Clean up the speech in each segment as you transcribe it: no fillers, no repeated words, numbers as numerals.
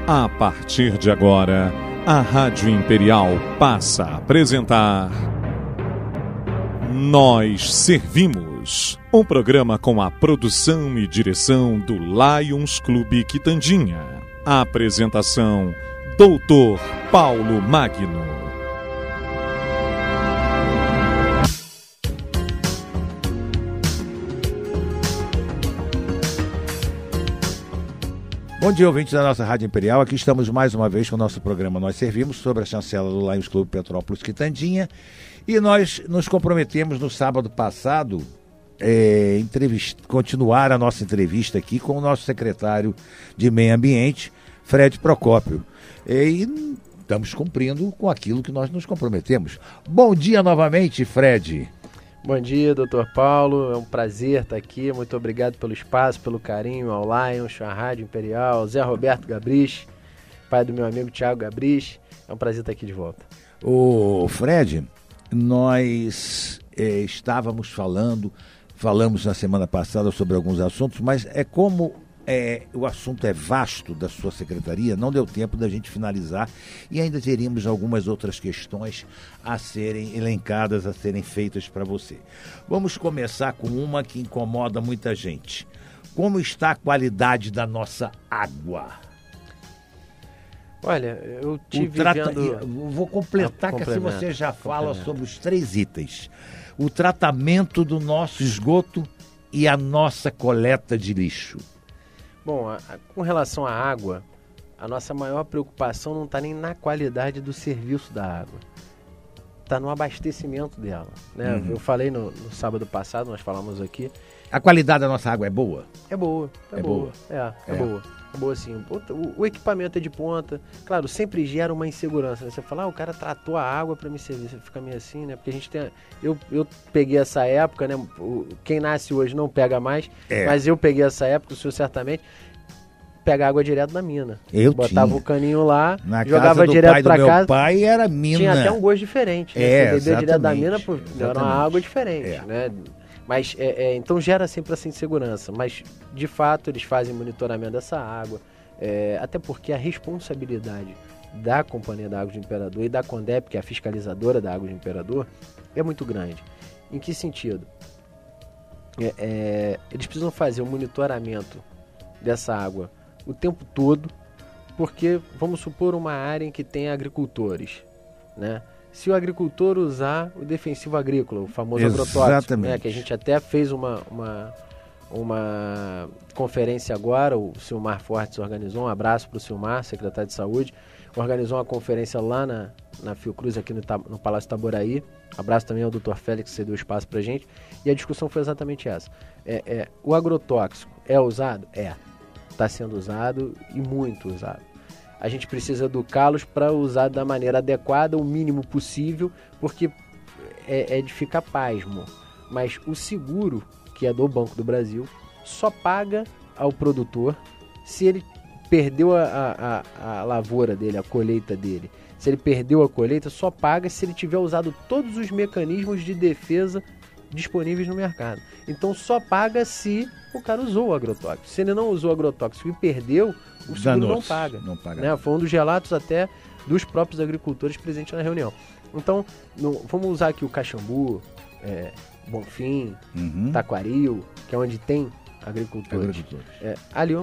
A partir de agora, a Rádio Imperial passa a apresentar Nós Servimos, um programa com a produção e direção do Lions Clube Quitandinha. A apresentação, Dr. Paulo Magno. Bom dia, ouvintes da nossa Rádio Imperial. Aqui estamos mais uma vez com o nosso programa Nós Servimos, sobre a chancela do Lions Clube Petrópolis Quitandinha. E nós nos comprometemos no sábado passado continuar a nossa entrevista aqui com o nosso secretário de Meio Ambiente, Fred Procópio. E estamos cumprindo com aquilo que nós nos comprometemos. Bom dia novamente, Fred. Bom dia, doutor Paulo, é um prazer estar aqui, muito obrigado pelo espaço, pelo carinho ao Lions, à Rádio Imperial, ao Zé Roberto Gabrich, pai do meu amigo Thiago Gabrich, é um prazer estar aqui de volta. Ô Fred, nós falamos na semana passada sobre alguns assuntos, mas o assunto é vasto da sua secretaria, não deu tempo da gente finalizar e ainda teríamos algumas outras questões a serem elencadas, a serem feitas para você. Vamos começar com uma que incomoda muita gente. Como está a qualidade da nossa água? Olha, eu Vou completar, que assim você já fala sobre os 3 itens. O tratamento do nosso esgoto e a nossa coleta de lixo. Bom, com relação à água, a nossa maior preocupação não está nem na qualidade do serviço da água, está no abastecimento dela, né? Eu falei no sábado passado, nós falamos aqui. A qualidade da nossa água é boa? É boa. É boa, sim. O equipamento é de ponta. Claro, sempre gera uma insegurança, né? Você fala, o cara tratou a água para me servir. Você fica meio assim, né? Porque a gente tem... Eu peguei essa época, né? Quem nasce hoje não pega mais, mas eu peguei essa época, o senhor certamente pega água direto da mina. Botava o caninho lá, jogava direto para casa. Meu pai era mina. Tinha até um gosto diferente, né? Você bebia direto da mina, era uma água diferente, né? Mas, então gera sempre essa insegurança, mas de fato eles fazem monitoramento dessa água, até porque a responsabilidade da Companhia da Água do Imperador e da Condep, que é a fiscalizadora da Água do Imperador, é muito grande. Em que sentido? Eles precisam fazer o monitoramento dessa água o tempo todo, porque vamos supor uma área em que tem agricultores, né? Se o agricultor usar o defensivo agrícola, o famoso agrotóxico, né, que a gente até fez uma conferência agora, o Silmar Fortes organizou, um abraço para o Silmar, secretário de Saúde, organizou uma conferência lá na Fiocruz, aqui no Palácio Itaboraí, abraço também ao Dr. Félix, que cedeu espaço para a gente, e a discussão foi exatamente essa. O agrotóxico é usado? Está sendo usado e muito usado. A gente precisa educá-los para usar da maneira adequada, o mínimo possível, porque é de ficar pasmo. Mas o seguro, que é do Banco do Brasil, só paga ao produtor se ele perdeu a lavoura dele, a colheita dele. Se ele perdeu a colheita, só paga se ele tiver usado todos os mecanismos de defesa disponíveis no mercado. Então só paga se o cara usou o agrotóxico. Se ele não usou o agrotóxico e perdeu, o seguro não paga. Né? Foi um dos relatos até dos próprios agricultores presentes na reunião. Então, vamos usar aqui o Caxambu, Bonfim, Taquaril, que é onde tem agricultores. Ali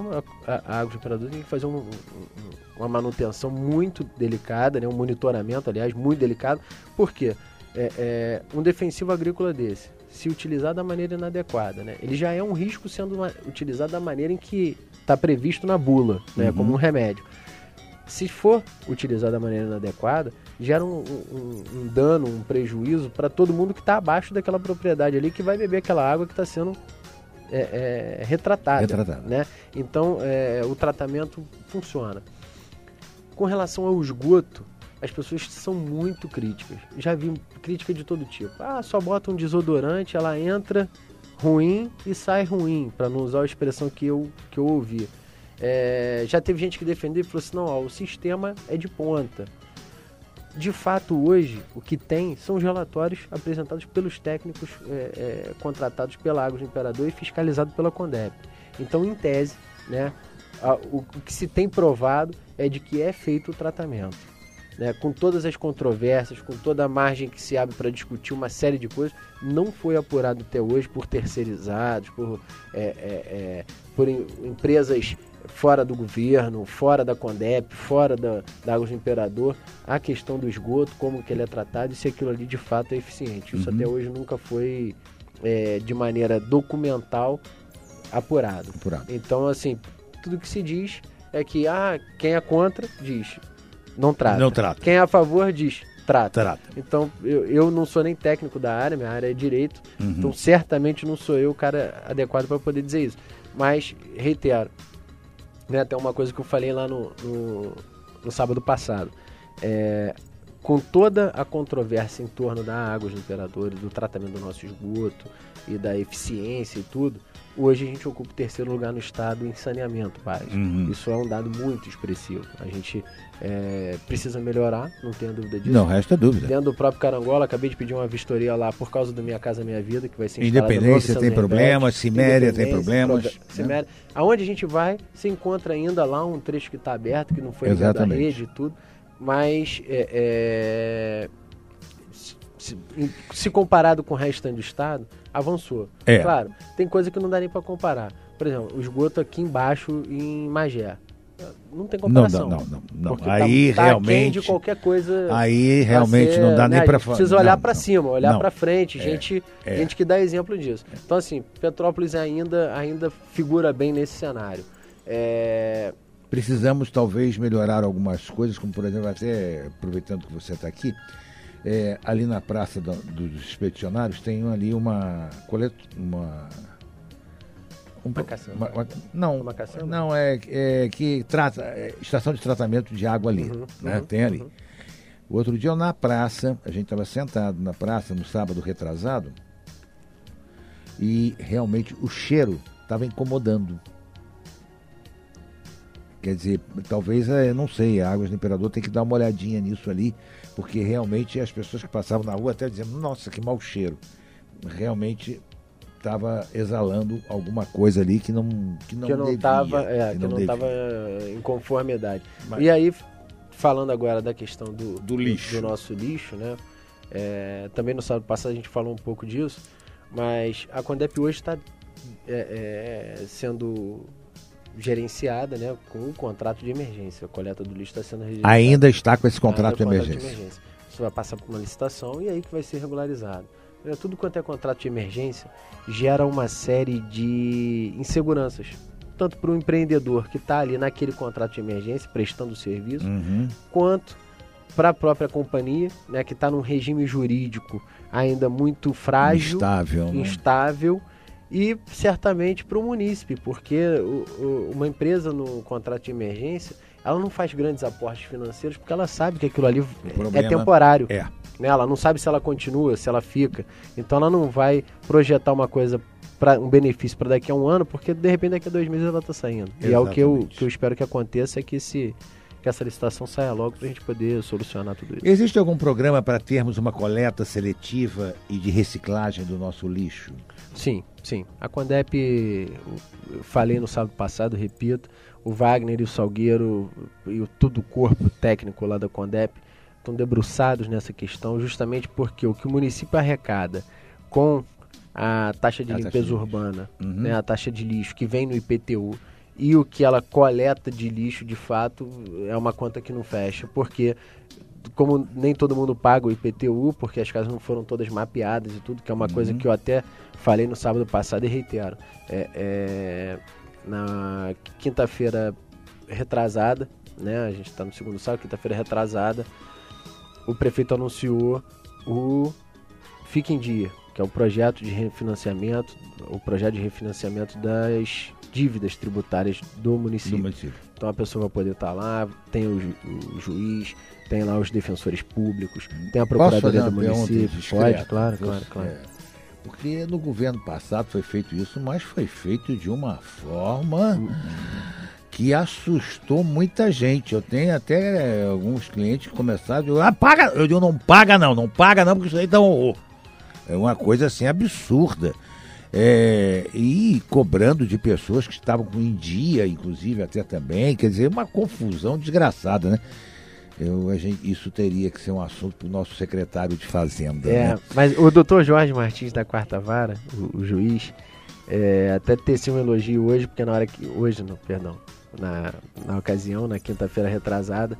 a Água do Imperador tem que fazer uma manutenção muito delicada, né? Um monitoramento, aliás, muito delicado. Por quê? Um defensivo agrícola desse, se utilizar da maneira inadequada, né? Ele já é um risco sendo utilizado da maneira em que está previsto na bula, né? Como um remédio. Se for utilizado da maneira inadequada, gera um dano, um prejuízo para todo mundo que está abaixo daquela propriedade ali, que vai beber aquela água que está sendo retratada. Né? Então, o tratamento funciona. Com relação ao esgoto, as pessoas são muito críticas. Já vi crítica de todo tipo. Só bota um desodorante, ela entra ruim e sai ruim, para não usar a expressão que eu ouvi. Já teve gente que defendeu e falou assim, não, o sistema é de ponta. De fato, hoje, o que tem são os relatórios apresentados pelos técnicos contratados pela Água do Imperador e fiscalizados pela Condep. Então, em tese, né, o que se tem provado é de que é feito o tratamento. Né? Com todas as controvérsias, com toda a margem que se abre para discutir uma série de coisas, não foi apurado até hoje por terceirizados, por empresas fora do governo, fora da Condep, fora da Águas do Imperador, a questão do esgoto, como que ele é tratado e se aquilo ali de fato é eficiente. Isso até hoje nunca foi de maneira documental apurado. Então, assim, tudo que se diz é que quem é contra diz não trata. Quem é a favor diz trata. Então, eu não sou nem técnico da área, minha área é direito, então certamente não sou eu o cara adequado para poder dizer isso. Mas, reitero, né, até uma coisa que eu falei lá no sábado passado, com toda a controvérsia em torno da Águas do Imperador, do tratamento do nosso esgoto e da eficiência e tudo, hoje a gente ocupa o 3º lugar no estado em saneamento básico. Isso é um dado muito expressivo. A gente precisa melhorar, não tenho dúvida disso. Não resta dúvida. Dentro do próprio Carangola, acabei de pedir uma vistoria lá por causa do Minha Casa Minha Vida, que vai ser instalada. Independência tem problemas, Siméria tem problemas. Siméria. Aonde a gente vai, se encontra ainda lá um trecho que está aberto, que não foi ligado à rede e tudo, mas se comparado com o restante do estado, avançou. Claro, tem coisa que não dá nem para comparar. Por exemplo, o esgoto aqui embaixo em Magé. Não tem comparação. Não. Aí realmente de qualquer coisa. Aí realmente não dá nem para falar. Precisa olhar para cima, olhar para frente, gente que dá exemplo disso. Então, assim, Petrópolis ainda figura bem nesse cenário. Precisamos talvez melhorar algumas coisas, como por exemplo, até aproveitando que você está aqui, ali na Praça dos Expedicionários tem ali uma que trata estação de tratamento de água ali, né? Tem ali. O outro dia na praça, a gente estava sentado na praça no sábado retrasado e realmente o cheiro estava incomodando. Quer dizer, talvez, não sei, a Águas do Imperador tem que dar uma olhadinha nisso ali, porque realmente as pessoas que passavam na rua até diziam, nossa, que mau cheiro. Realmente estava exalando alguma coisa ali que não estava em conformidade. E aí, falando agora da questão do lixo, do nosso lixo, né? Também no sábado passado a gente falou um pouco disso, mas a Condep hoje está sendo gerenciada, né, com um contrato de emergência. A coleta do lixo está sendo registrada. Ainda está com esse contrato de emergência. Isso vai passar por uma licitação e aí que vai ser regularizado. Tudo quanto é contrato de emergência gera uma série de inseguranças, tanto para o empreendedor que está ali naquele contrato de emergência prestando o serviço, quanto para a própria companhia, né, que está num regime jurídico ainda muito frágil, instável, e certamente para o munícipe, porque uma empresa no contrato de emergência, ela não faz grandes aportes financeiros porque ela sabe que aquilo ali é temporário. Né? Ela não sabe se ela continua, se ela fica. Então ela não vai projetar uma coisa, um benefício para daqui a um ano, porque de repente daqui a 2 meses ela está saindo. Exatamente. E é o que eu espero que aconteça, é que essa licitação saia logo para a gente poder solucionar tudo isso. Existe algum programa para termos uma coleta seletiva e de reciclagem do nosso lixo? Sim. A Condep, eu falei no sábado passado, repito, o Wagner e o Salgueiro e todo o corpo técnico lá da Condep estão debruçados nessa questão, justamente porque o que o município arrecada com a taxa de limpeza urbana, né, a taxa de lixo que vem no IPTU, e o que ela coleta de lixo, de fato, é uma conta que não fecha, porque como nem todo mundo paga o IPTU, porque as casas não foram todas mapeadas e tudo, que é uma coisa que eu até falei no sábado passado e reitero. Na quinta-feira retrasada, né, a gente está no segundo sábado, quinta-feira retrasada, o prefeito anunciou o Fique em Dia, que é o projeto de refinanciamento, das dívidas tributárias do município. Então a pessoa vai poder estar lá, tem o juiz, tem lá os defensores públicos, tem a procuradoria do município. Pode, claro. Porque no governo passado foi feito isso, mas foi feito de uma forma que assustou muita gente. Eu tenho até alguns clientes que começaram a dizer, paga! Eu digo, não paga não, porque isso aí dá um horror. É uma coisa assim absurda. e cobrando de pessoas que estavam em dia, inclusive até também, quer dizer, uma confusão desgraçada, né? Isso teria que ser um assunto para o nosso secretário de Fazenda. Né? Mas o doutor Jorge Martins da Quarta Vara, o juiz, até teceu um elogio hoje, porque na ocasião, na quinta-feira retrasada,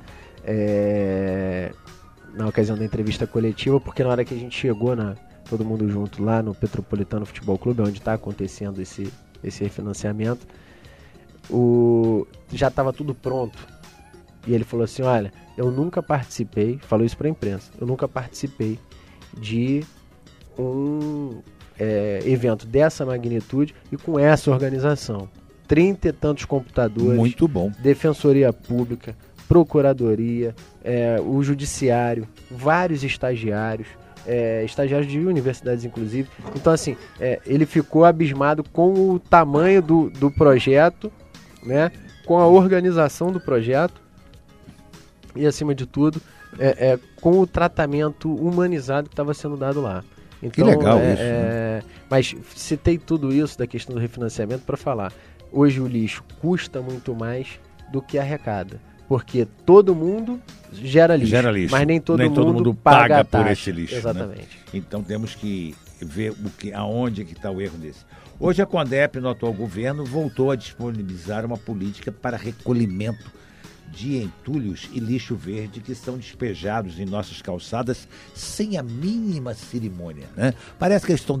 na ocasião da entrevista coletiva, porque na hora que a gente chegou, todo mundo junto lá no Petropolitano Futebol Clube, onde está acontecendo esse refinanciamento, já estava tudo pronto. E ele falou assim, olha, eu nunca participei, falou isso para a imprensa, eu nunca participei de um evento dessa magnitude e com essa organização. 30 e tantos computadores. Muito bom. Defensoria Pública, Procuradoria, o Judiciário, vários estagiários, estagiários de universidades inclusive. Então assim, ele ficou abismado com o tamanho do projeto, né, com a organização do projeto e acima de tudo, com o tratamento humanizado que estava sendo dado lá. Então, que legal isso. Né? Mas citei tudo isso da questão do refinanciamento para falar. Hoje o lixo custa muito mais do que arrecada. Porque todo mundo gera lixo, mas nem todo mundo paga por esse lixo. Exatamente. Né? Então temos que ver aonde que está o erro desse. Hoje a CONDEP, no atual governo, voltou a disponibilizar uma política para recolhimento de entulhos e lixo verde que são despejados em nossas calçadas sem a mínima cerimônia, né? Parece que eles estão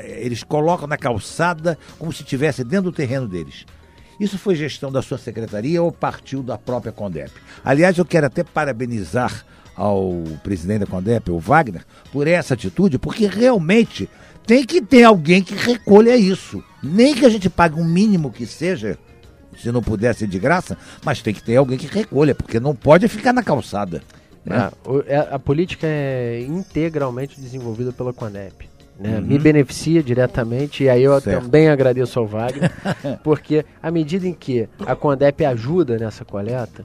eles colocam na calçada como se estivesse dentro do terreno deles. Isso foi gestão da sua secretaria ou partiu da própria CONDEP? Aliás, eu quero até parabenizar ao presidente da CONDEP, o Wagner, por essa atitude, porque realmente tem que ter alguém que recolha isso. Nem que a gente pague um mínimo que seja, se não puder ser de graça, mas tem que ter alguém que recolha, porque não pode ficar na calçada. Né? A política é integralmente desenvolvida pela CONDEP. Né? Me beneficia diretamente, e aí eu também agradeço ao Wagner, porque à medida em que a CONDEP ajuda nessa coleta,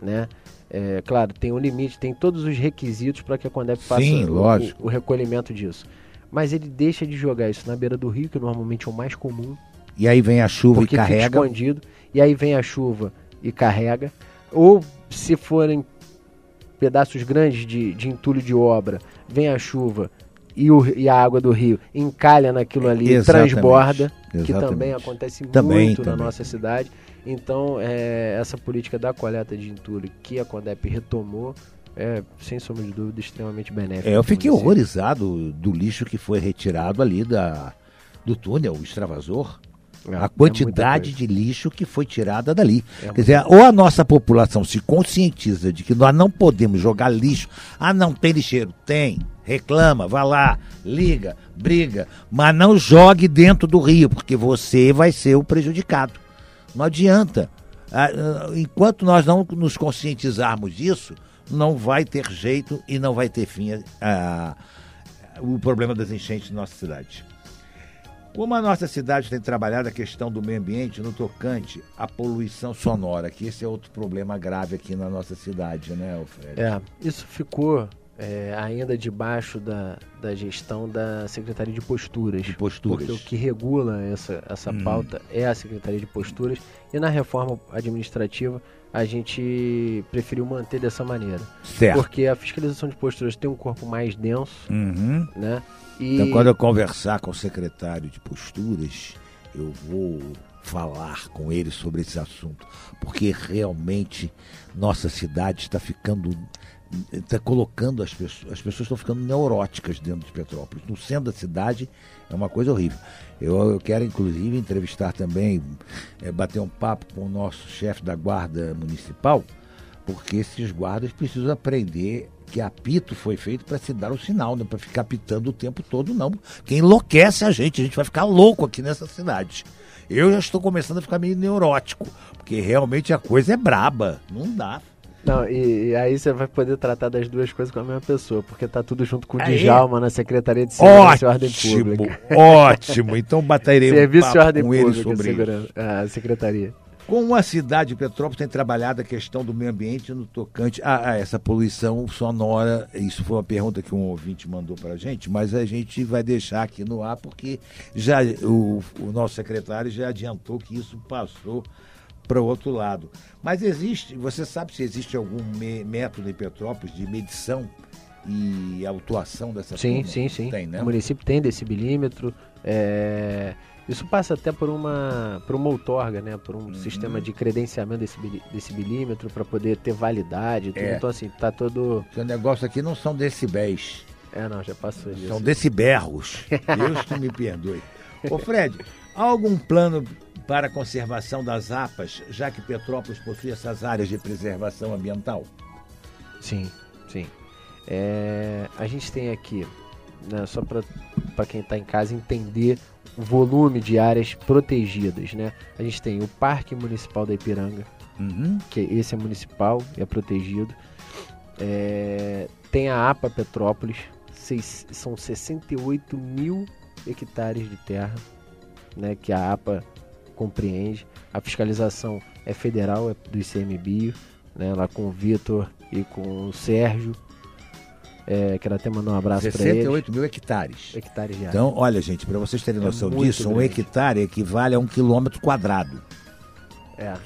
né? Claro, tem um limite, tem todos os requisitos para que a CONDEP faça o recolhimento disso. Mas ele deixa de jogar isso na beira do rio, que normalmente é o mais comum. E aí vem a chuva e carrega. Fica escondido, e aí vem a chuva e carrega. Ou se forem pedaços grandes de entulho de obra, vem a chuva e a água do rio encalha naquilo ali e transborda, que também acontece muito na nossa cidade. Então, essa política da coleta de entulho que a CONDEP retomou sem sombra de dúvida, extremamente benéfica. Eu fiquei horrorizado do lixo que foi retirado ali do túnel, o extravasor. A quantidade de lixo que foi tirada dali. Quer dizer, ou a nossa população se conscientiza de que nós não podemos jogar lixo. Ah, não tem lixeiro. Tem. Reclama, vá lá, liga, briga. Mas não jogue dentro do rio, porque você vai ser o prejudicado. Não adianta. Enquanto nós não nos conscientizarmos disso, não vai ter jeito e não vai ter fim o problema das enchentes na nossa cidade. Como a nossa cidade tem trabalhado a questão do meio ambiente no tocante à poluição sonora, que esse é outro problema grave aqui na nossa cidade, né, Alfredo? Isso ficou ainda debaixo da gestão da Secretaria de Posturas. Porque o que regula essa pauta é a Secretaria de Posturas, e na reforma administrativa a gente preferiu manter dessa maneira. Certo. Porque a fiscalização de posturas tem um corpo mais denso, né? Então, quando eu conversar com o secretário de Posturas, eu vou falar com ele sobre esse assunto, porque realmente nossa cidade está colocando as pessoas estão ficando neuróticas dentro de Petrópolis. No centro da cidade é uma coisa horrível. Eu quero, inclusive, entrevistar também, bater um papo com o nosso chefe da guarda municipal, porque esses guardas precisam aprender que apito foi feito para se dar o sinal, não para ficar apitando o tempo todo, não. Que enlouquece a gente vai ficar louco aqui nessa cidade. Eu já estou começando a ficar meio neurótico, porque realmente a coisa é braba, não dá. Não, e aí você vai poder tratar das duas coisas com a mesma pessoa, porque tá tudo junto com o Djalma na Secretaria de Segurança e Ordem Pública. Ótimo, então baterei Serviço um de Ordem papo com Pública, ele sobre isso. A Secretaria. Como a cidade de Petrópolis tem trabalhado a questão do meio ambiente no tocante a essa poluição sonora? Isso foi uma pergunta que um ouvinte mandou para a gente, mas a gente vai deixar aqui no ar porque já o nosso secretário já adiantou que isso passou para o outro lado. Mas você sabe se existe algum método em Petrópolis de medição e autuação dessa turma? Sim. Tem, né? O município tem decibilímetro. Isso passa até por uma outorga, né? Por um sistema de credenciamento decibilímetro para poder ter validade. Tudo. Então, assim, tá todo... O negócio aqui não são decibéis. Não, já passou disso. São deciberros. Deus que me perdoe. Ô Fred, há algum plano para a conservação das APAs, já que Petrópolis possui essas áreas de preservação ambiental? Sim. A gente tem aqui, né, só para quem está em casa entender o volume de áreas protegidas, né? A gente tem o Parque Municipal da Ipiranga, que esse é municipal e é protegido. Tem a APA Petrópolis, são 68 mil hectares de terra, né, que a APA compreende. A fiscalização é federal, é do ICMBio, né, lá com o Vitor e com o Sérgio. Quero até mandar um abraço para eles. 68 mil hectares. Hectares de área. Então, olha, gente, para vocês terem noção disso, grande. um hectare equivale a 1 quilômetro quadrado.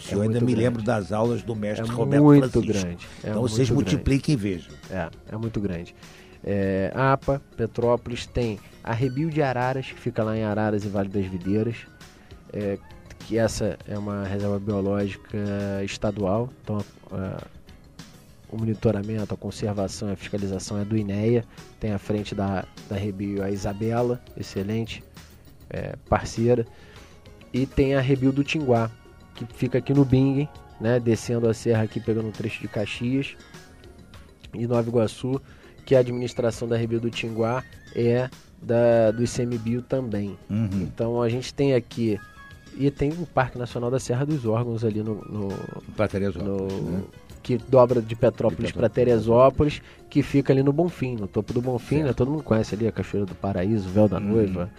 Eu ainda me grande. lembro das aulas do mestre Roberto muito Francisco. grande. Então vocês multipliquem e vejam. É muito grande. A APA, Petrópolis, tem a Rebio de Araras, que fica lá em Araras e Vale das Videiras, que essa é uma reserva biológica estadual, então o monitoramento, a conservação e a fiscalização é do INEA. Tem à frente da Rebio a Isabela, excelente parceira, e tem a Rebio do Tinguá, que fica aqui no Bingen, né, descendo a serra aqui, pegando um trecho de Caxias e Nova Iguaçu, que a administração da Rebio do Tinguá é do ICMBio também. Então a gente tem aqui, e tem o Parque Nacional da Serra dos Órgãos ali Para Teresópolis, né? Que dobra de Petrópolis para Teresópolis, que fica ali no Bonfim, no topo do Bonfim, né? Todo mundo conhece ali a Cachoeira do Paraíso, o Véu da Noiva.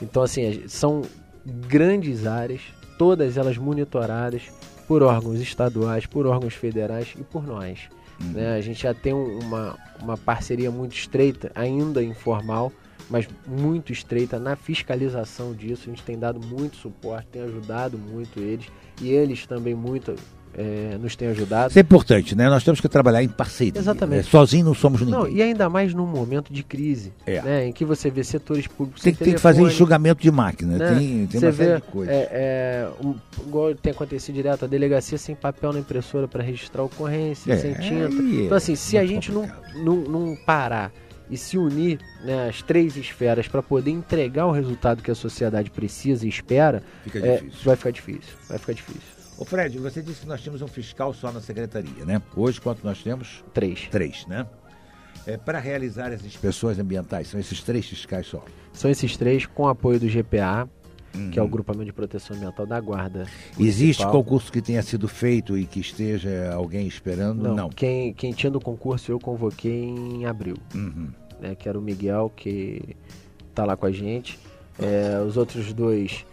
Então, assim, são grandes áreas, todas elas monitoradas por órgãos estaduais, por órgãos federais e por nós. Né? A gente já tem uma parceria muito estreita, ainda informal, mas muito estreita na fiscalização disso. A gente tem dado muito suporte, tem ajudado muito eles, e eles também muito nos têm ajudado. Isso é importante, né? Nós temos que trabalhar em parceria. Exatamente. Sozinho não somos ninguém. Não, e ainda mais num momento de crise, né? Em que você vê setores públicos tem que fazer enxugamento de máquina, né? Tem uma série de coisas. Igual tem acontecido direto, a delegacia sem papel na impressora para registrar ocorrência, sem tinta. Então, assim, se a gente não parar e se unir, né, as três esferas para poder entregar o resultado que a sociedade precisa e espera, vai ficar difícil. Ô Fred, você disse que nós tínhamos um fiscal só na secretaria, né? Hoje, quanto nós temos? 3. 3, né? Para realizar as inspeções ambientais, são esses 3 fiscais só? São esses 3 com apoio do GPA, que é o Grupamento de Proteção Ambiental da Guarda Municipal. Existe concurso que tenha sido feito e que esteja alguém esperando? Não. Quem tinha do concurso eu convoquei em abril, né, que era o Miguel, que está lá com a gente. Os outros 2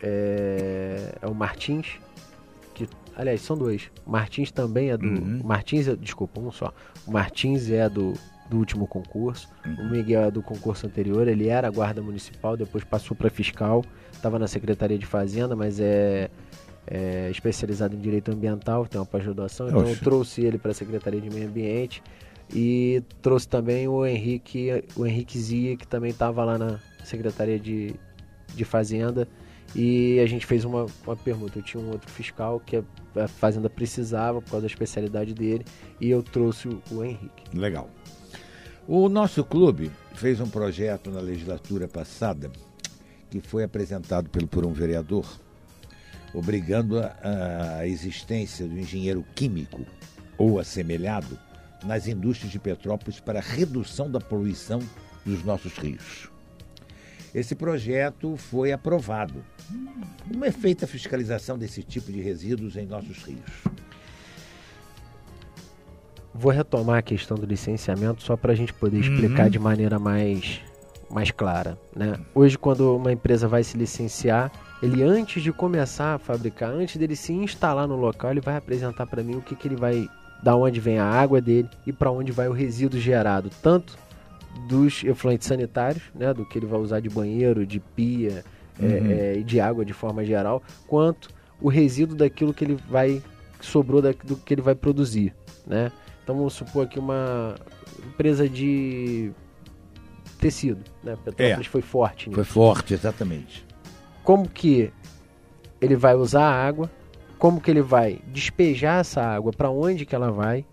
é o Martins, aliás, são 2. O Martins também é do... Desculpa, um só. O Martins é do último concurso. O Miguel é do concurso anterior. Ele era guarda municipal, depois passou para fiscal. Estava na Secretaria de Fazenda, mas é especializado em direito ambiental, tem uma pós-graduação. Então eu trouxe ele para a Secretaria de Meio Ambiente. E trouxe também o Henrique Zia, que também estava lá na Secretaria de Fazenda. E a gente fez uma permuta. Eu tinha um outro fiscal que a Fazenda precisava por causa da especialidade dele, e eu trouxe o Henrique. Legal. O nosso clube fez um projeto na legislatura passada que foi apresentado por um vereador, obrigando a existência do engenheiro químico ou assemelhado nas indústrias de Petrópolis para a redução da poluição dos nossos rios. Esse projeto foi aprovado. Como é feita a fiscalização desse tipo de resíduos em nossos rios? Vou retomar a questão do licenciamento só para a gente poder explicar de maneira mais clara, né? Hoje, quando uma empresa vai se licenciar, Ele, antes de começar a fabricar, antes dele se instalar no local, ele vai apresentar para mim o que ele vai, da onde vem a água dele e para onde vai o resíduo gerado, tanto dos efluentes sanitários, né, do que ele vai usar de banheiro, de pia e de água de forma geral, quanto o resíduo daquilo que ele vai, que sobrou do que ele vai produzir, né? Então vamos supor aqui uma empresa de tecido, né? Petrópolis foi forte nisso. Foi forte, exatamente. Como que ele vai usar a água, como que ele vai despejar essa água, para onde que ela vai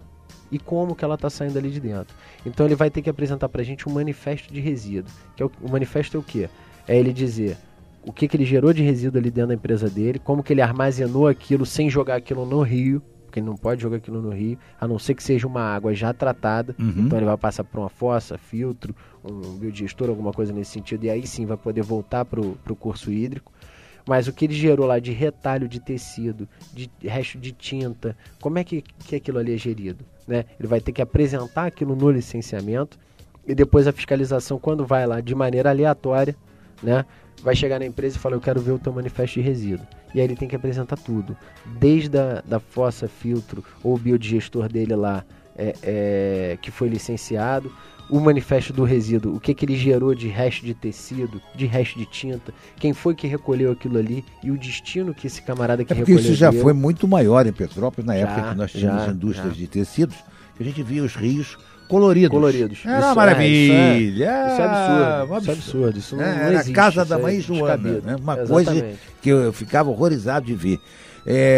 e como que ela está saindo ali de dentro. Então ele vai ter que apresentar para a gente um manifesto de resíduo. Que é o manifesto é o quê? É ele dizer o que ele gerou de resíduo ali dentro da empresa dele, como que ele armazenou aquilo sem jogar aquilo no rio, porque ele não pode jogar aquilo no rio, a não ser que seja uma água já tratada. Então ele vai passar por uma fossa, filtro, um biodigestor, alguma coisa nesse sentido, e aí sim vai poder voltar para o curso hídrico. Mas o que ele gerou lá de retalho de tecido, de resto de tinta, como é que aquilo ali é gerido, né? Ele vai ter que apresentar aquilo no licenciamento e depois a fiscalização, quando vai lá de maneira aleatória, né, vai chegar na empresa e falar: eu quero ver o teu manifesto de resíduo. E aí ele tem que apresentar tudo, desde da fossa, filtro ou o biodigestor dele lá, que foi licenciado, o manifesto do resíduo, o que ele gerou de resto de tecido, de resto de tinta, quem foi que recolheu aquilo ali e o destino que esse camarada que recolheu. Porque isso já foi muito maior em Petrópolis, na época que nós tínhamos indústrias de tecidos, que a gente via os rios coloridos. Era uma maravilha. Isso é absurdo. Isso é absurdo. Isso não era existe. A casa da mãe Joana, né? Uma coisa que eu ficava horrorizado de ver.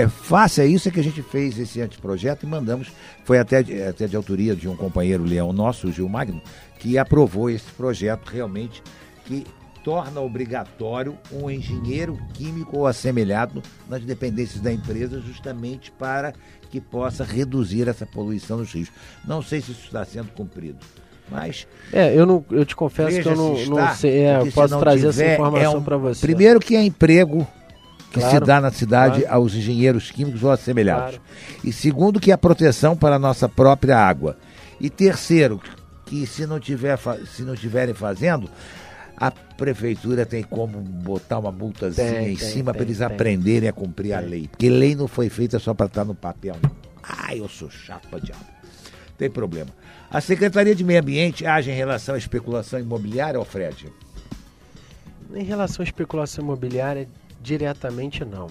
Face a isso é que a gente fez esse anteprojeto e mandamos, foi até de autoria de um companheiro leão nosso, o Gil Magno, que aprovou esse projeto realmente, que torna obrigatório um engenheiro químico ou assemelhado nas dependências da empresa, justamente para que possa reduzir essa poluição nos rios. Não sei se isso está sendo cumprido, mas... eu te confesso que eu não sei, eu posso trazer essa informação para você. Primeiro que é emprego que se dá na cidade aos engenheiros químicos ou assemelhados. E segundo que é a proteção para a nossa própria água. E terceiro, que se não tiverem fazendo, a prefeitura tem como botar uma multazinha em cima para eles aprenderem a cumprir a lei. Porque lei não foi feita só para estar no papel. Eu sou chato pra diabo. Tem problema. A Secretaria de Meio Ambiente age em relação à especulação imobiliária, Alfred? Em relação à especulação imobiliária, diretamente não.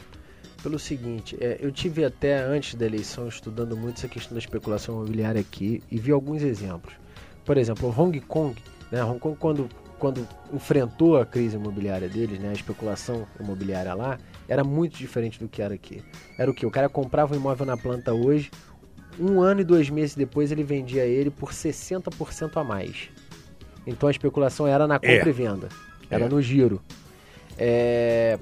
Pelo seguinte, eu tive até antes da eleição estudando muito essa questão da especulação imobiliária aqui e vi alguns exemplos. Por exemplo, Hong Kong, né? Hong Kong quando enfrentou a crise imobiliária deles, né, a especulação imobiliária lá, era muito diferente do que era aqui. Era o quê? O cara comprava um imóvel na planta hoje, 1 ano e 2 meses depois ele vendia ele por 60% a mais. Então a especulação era na compra e venda, era no giro.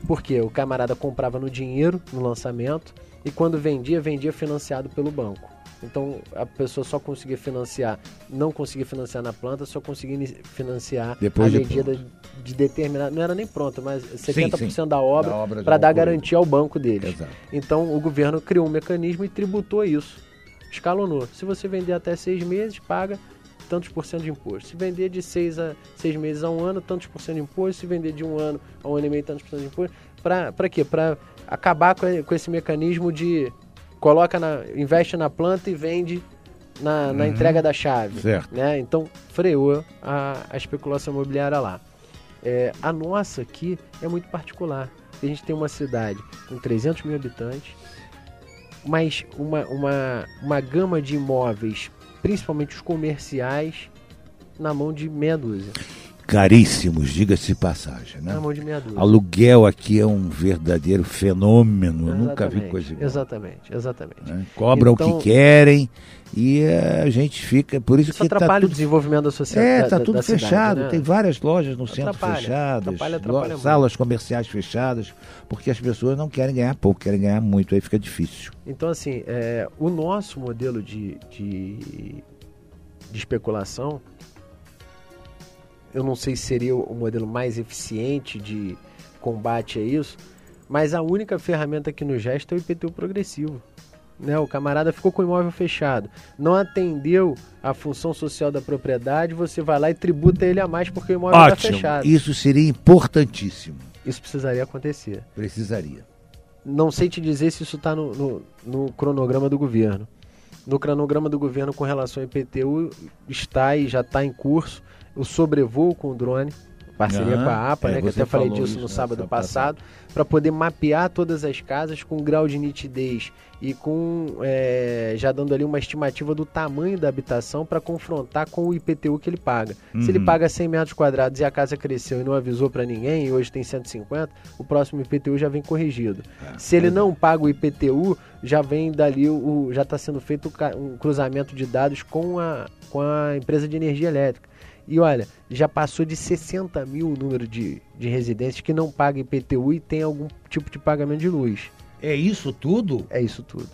Porque o camarada comprava no dinheiro, no lançamento, e quando vendia financiado pelo banco. Então a pessoa só conseguia financiar, não conseguia financiar na planta, só conseguia financiar depois a medida de determinada, não era nem pronta, mas 70% da obra para dar garantia ao banco deles. Exato. Então o governo criou um mecanismo e tributou isso, escalonou. Se você vender até 6 meses, paga tantos por cento de imposto. Se vender de 6 meses a 1 ano, tantos por cento de imposto. Se vender de 1 ano a 1 ano e meio, tantos por cento de imposto. Para quê? Para acabar com esse mecanismo de investe na planta e vende na entrega da chave. Certo. Né? Então, freou a especulação imobiliária lá. A nossa aqui é muito particular. A gente tem uma cidade com 300 mil habitantes, mas uma gama de imóveis, principalmente os comerciais, na mão de meia dúzia. Caríssimos, diga-se de passagem, né? Na mão de meia dúzia. Aluguel aqui é um verdadeiro fenômeno. Eu nunca vi coisa igual. Exatamente. Né? Cobram então, o que querem e a gente fica... Por isso que atrapalha o desenvolvimento da sociedade. Está tudo cidade, fechado. Né? Tem várias lojas no centro fechadas, salas comerciais fechadas, porque as pessoas não querem ganhar pouco, querem ganhar muito. Aí fica difícil. Então, assim, o nosso modelo de especulação, eu não sei se seria o modelo mais eficiente de combate a isso, mas a única ferramenta que nos resta é o IPTU progressivo. Né? O camarada ficou com o imóvel fechado, não atendeu a função social da propriedade, você vai lá e tributa ele a mais porque o imóvel está fechado. Isso seria importantíssimo. isso precisaria acontecer. Precisaria. Não sei te dizer se isso está no cronograma do governo. No cronograma do governo com relação ao IPTU está e já está em curso o sobrevoo com o drone, parceria com a APA, né, que até falei disso no sábado passado, para poder mapear todas as casas com grau de nitidez e com já dando ali uma estimativa do tamanho da habitação para confrontar com o IPTU que ele paga. Se ele paga 100 metros quadrados e a casa cresceu e não avisou para ninguém, e hoje tem 150, o próximo IPTU já vem corrigido. Se ele não paga o IPTU, já vem dali, já está sendo feito um cruzamento de dados com a empresa de energia elétrica. E olha, já passou de 60 mil o número de residências que não pagam IPTU e tem algum tipo de pagamento de luz. É isso tudo? É isso tudo.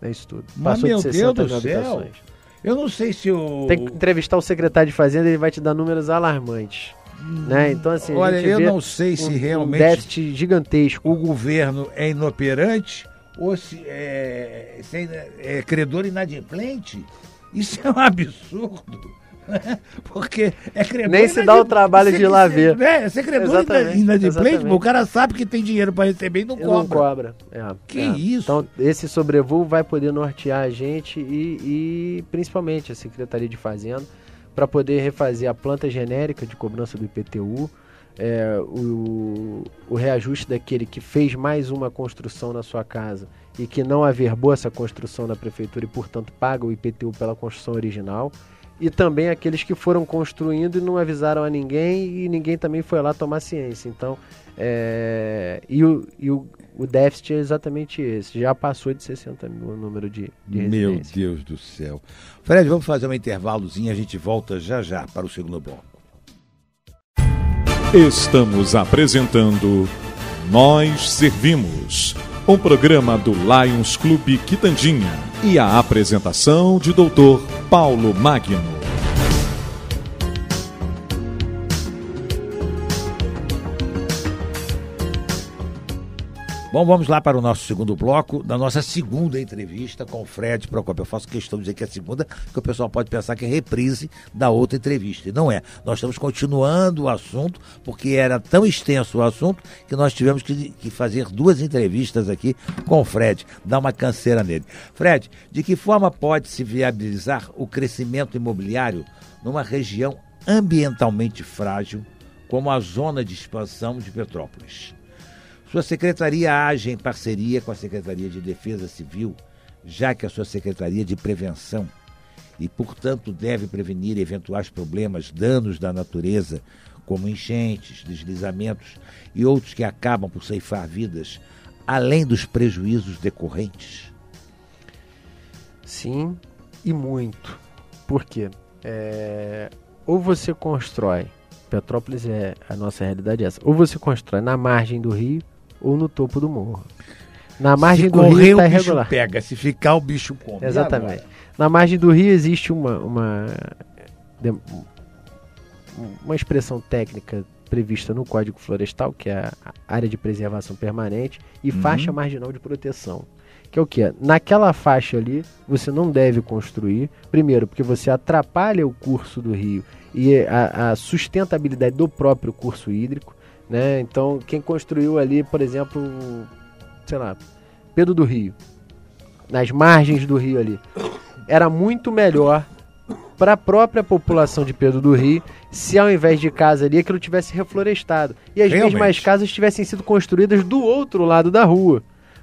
É isso tudo. Mas, passou meu de 60 Deus mil do céu, habitações. Eu não sei se o... Tem que entrevistar o secretário de Fazenda, ele vai te dar números alarmantes. Né? Então, assim, olha, a gente eu vê não sei se realmente um déficit gigantesco. O governo é inoperante ou se é credor inadimplente. Isso é um absurdo. Porque é credor. Nem se dá o trabalho de ir lá ver. Ser credor inadimplente, o cara sabe que tem dinheiro para receber e não cobra. Não cobra. Isso? Então, esse sobrevoo vai poder nortear a gente e principalmente a Secretaria de Fazenda para poder refazer a planta genérica de cobrança do IPTU, o reajuste daquele que fez mais uma construção na sua casa e que não averbou essa construção na prefeitura e, portanto, paga o IPTU pela construção original. E também aqueles que foram construindo e não avisaram a ninguém e ninguém também foi lá tomar ciência. Então, o déficit é exatamente esse. Já passou de 60 mil o número de residências. Meu Deus do céu. Fred, vamos fazer um intervalozinho, a gente volta já para o segundo bloco. Estamos apresentando Nós Servimos, um programa do Lions Clube Quitandinha e a apresentação de Dr. Paulo Magno. Bom, vamos lá para o nosso segundo bloco, da nossa segunda entrevista com o Fred Procópio. Eu faço questão de dizer que é a segunda, porque o pessoal pode pensar que é reprise da outra entrevista. E não é. Nós estamos continuando o assunto, porque era tão extenso o assunto que nós tivemos que fazer 2 entrevistas aqui com o Fred, dar uma canseira nele. Fred, de que forma pode-se viabilizar o crescimento imobiliário numa região ambientalmente frágil, como a zona de expansão de Petrópolis? Sua secretaria age em parceria com a Secretaria de Defesa Civil, já que a sua Secretaria de Prevenção e, portanto, deve prevenir eventuais problemas, danos da natureza, como enchentes, deslizamentos e outros que acabam por ceifar vidas, além dos prejuízos decorrentes? Sim, e muito. Por quê? Ou você constrói, Petrópolis a nossa realidade é essa, ou você constrói na margem do rio, ou no topo do morro. Na margem do rio está irregular. Se correr o bicho pega, se ficar o bicho come. Exatamente. Na margem do rio existe uma expressão técnica prevista no Código Florestal, que é a área de preservação permanente, e faixa marginal de proteção. Que é o quê? Naquela faixa ali, você não deve construir, primeiro, porque você atrapalha o curso do rio e a sustentabilidade do próprio curso hídrico, né? Então, quem construiu ali, por exemplo, sei lá, Pedro do Rio, nas margens do rio ali, era muito melhor para a própria população de Pedro do Rio se ao invés de casa ali aquilo tivesse reflorestado e as mesmas casas tivessem sido construídas do outro lado da rua,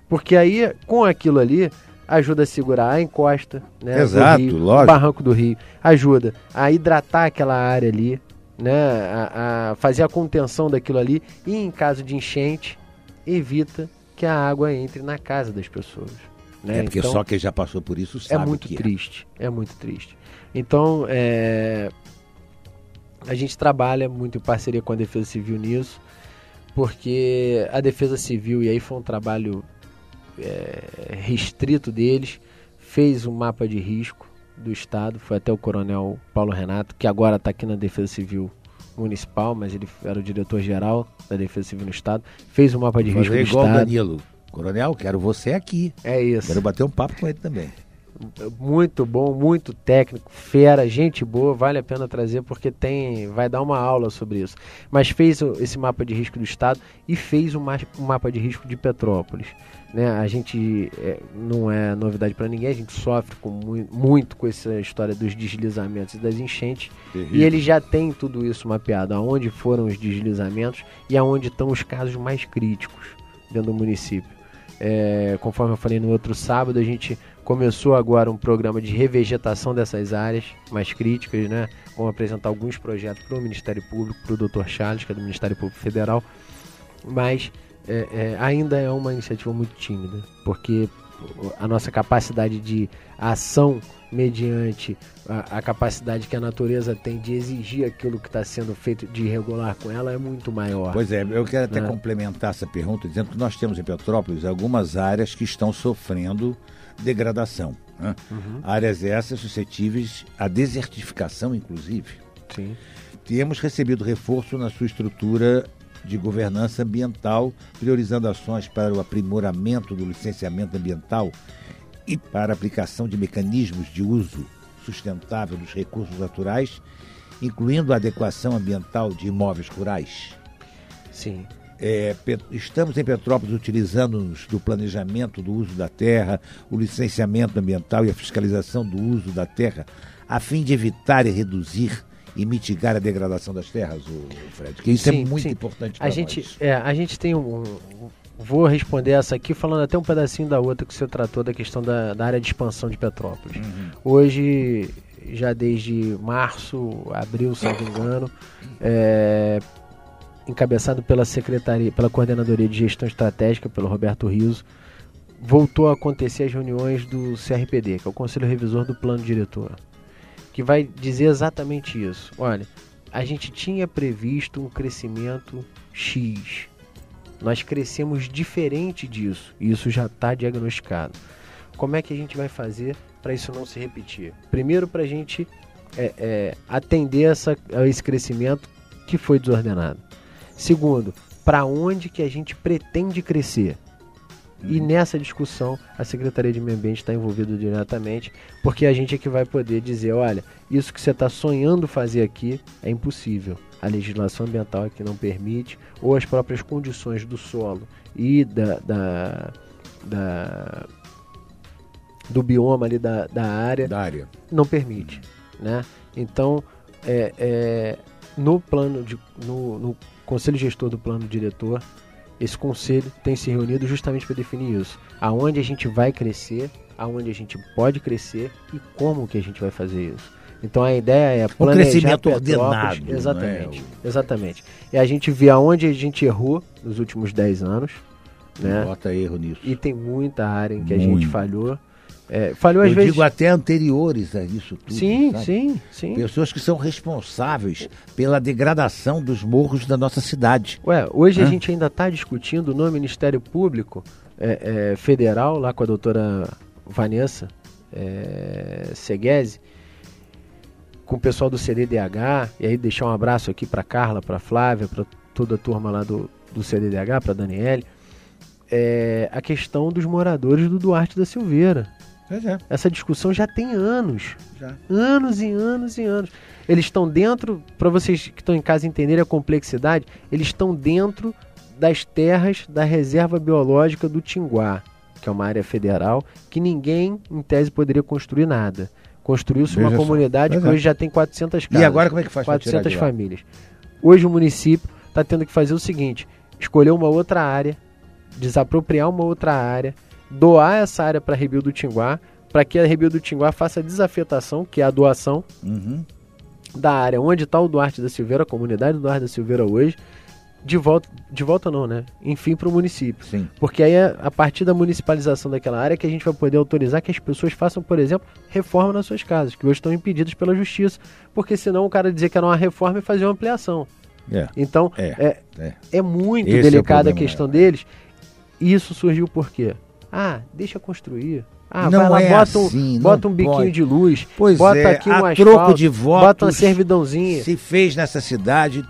porque aí com aquilo ali ajuda a segurar a encosta, né, exato, do rio, lógico. O barranco do rio, ajuda a hidratar aquela área ali, né, a fazer a contenção daquilo ali e em caso de enchente evita que a água entre na casa das pessoas, né? Porque então, só quem já passou por isso sabe. É muito triste. Então a gente trabalha muito em parceria com a Defesa Civil nisso, porque a Defesa Civil, e aí foi um trabalho restrito deles, fez um mapa de risco do Estado, foi até o Coronel Paulo Renato, que agora está aqui na Defesa Civil Municipal, mas ele era o diretor-geral da Defesa Civil no Estado, fez um mapa de risco do igual Estado. Danilo. Coronel, quero você aqui. É isso. Quero bater um papo com ele também. muito bom, muito técnico, fera, gente boa, vale a pena trazer porque vai dar uma aula sobre isso. Mas fez esse mapa de risco do estado e fez um mapa de risco de Petrópolis. Né? A gente, não é novidade para ninguém, a gente sofre muito com essa história dos deslizamentos e das enchentes. Terrível. E ele já tem tudo isso mapeado, aonde foram os deslizamentos e aonde estão os casos mais críticos dentro do município. Conforme eu falei no outro sábado, a gente começou agora um programa de revegetação dessas áreas mais críticas, né? Vamos apresentar alguns projetos para o Ministério Público, para o Dr. Charles, que é do Ministério Público Federal, mas ainda é uma iniciativa muito tímida, porque a nossa capacidade de ação mediante a capacidade que a natureza tem de exigir aquilo que está sendo feito de irregular com ela é muito maior. Pois é, eu quero até complementar essa pergunta dizendo que nós temos em Petrópolis algumas áreas que estão sofrendo degradação. Né? Áreas essas suscetíveis à desertificação, inclusive. Sim. Temos recebido reforço na sua estrutura de governança ambiental, priorizando ações para o aprimoramento do licenciamento ambiental e para a aplicação de mecanismos de uso sustentável dos recursos naturais, incluindo a adequação ambiental de imóveis rurais. Sim. Estamos em Petrópolis utilizando-nos do planejamento do uso da terra, o licenciamento ambiental e a fiscalização do uso da terra, a fim de evitar e reduzir e mitigar a degradação das terras, Fred, que isso é muito importante para nós. A gente tem vou responder essa aqui falando até um pedacinho da outra que você tratou da questão da área de expansão de Petrópolis. Hoje, já desde março, abril, se não me engano, encabeçado pela Coordenadoria de Gestão Estratégica, pelo Roberto Riso, voltou a acontecer as reuniões do CRPD, que é o Conselho Revisor do Plano Diretor, que vai dizer exatamente isso. Olha, a gente tinha previsto um crescimento X. Nós crescemos diferente disso. E isso já está diagnosticado. Como é que a gente vai fazer para isso não se repetir? Primeiro, para a gente atender a esse crescimento que foi desordenado. Segundo, para onde que a gente pretende crescer? E nessa discussão, a Secretaria de Meio Ambiente está envolvida diretamente, porque a gente é que vai poder dizer, olha, isso que você está sonhando fazer aqui é impossível. A legislação ambiental aqui não permite, ou as próprias condições do solo e do bioma ali da área não permite. Né? Então, no Conselho Gestor do Plano Diretor, esse conselho tem se reunido justamente para definir isso. Aonde a gente vai crescer, aonde a gente pode crescer e como que a gente vai fazer isso. Então a ideia é planejar crescimento ordenado. Exatamente, exatamente. E a gente vê aonde a gente errou nos últimos 10 anos. Né? Bota erro nisso. E tem muita área em que a gente falhou. Falhou às vezes. Eu digo até anteriores a isso tudo. Sim, sabe? sim. Pessoas que são responsáveis pela degradação dos morros da nossa cidade. Hoje a gente ainda está discutindo no Ministério Público Federal, lá com a doutora Vanessa Seguese, com o pessoal do CDDH, e aí deixar um abraço aqui para Carla, para Flávia, para toda a turma lá do CDDH, para Daniele, a questão dos moradores do Duarte da Silveira. Essa discussão já tem anos. Anos e anos e anos. Eles estão dentro, para vocês que estão em casa entenderem a complexidade, eles estão dentro das terras da Reserva Biológica do Tinguá, que é uma área federal, que ninguém, em tese, poderia construir nada. Construiu-se uma comunidade que hoje já tem 400 casas. E agora como é que faz para tirar 400 famílias. Hoje o município está tendo que fazer o seguinte, escolher uma outra área, desapropriar uma outra área, doar essa área para a Rebelo do Tinguá, para que a Rebelo do Tinguá faça a desafetação, que é a doação da área onde está o Duarte da Silveira, a comunidade do Duarte da Silveira hoje, de volta não, né? Enfim, para o município. Sim. Porque aí a partir da municipalização daquela área que a gente vai poder autorizar que as pessoas façam, por exemplo, reforma nas suas casas, que hoje estão impedidas pela justiça, porque senão o cara dizia que era uma reforma e fazia uma ampliação. Então, é muito delicada a questão deles. E isso surgiu por quê? Deixa construir. Vai lá, bota um biquinho de luz, bota aqui um asfalto, troco de votos, bota uma servidãozinha. Se fez nessa cidade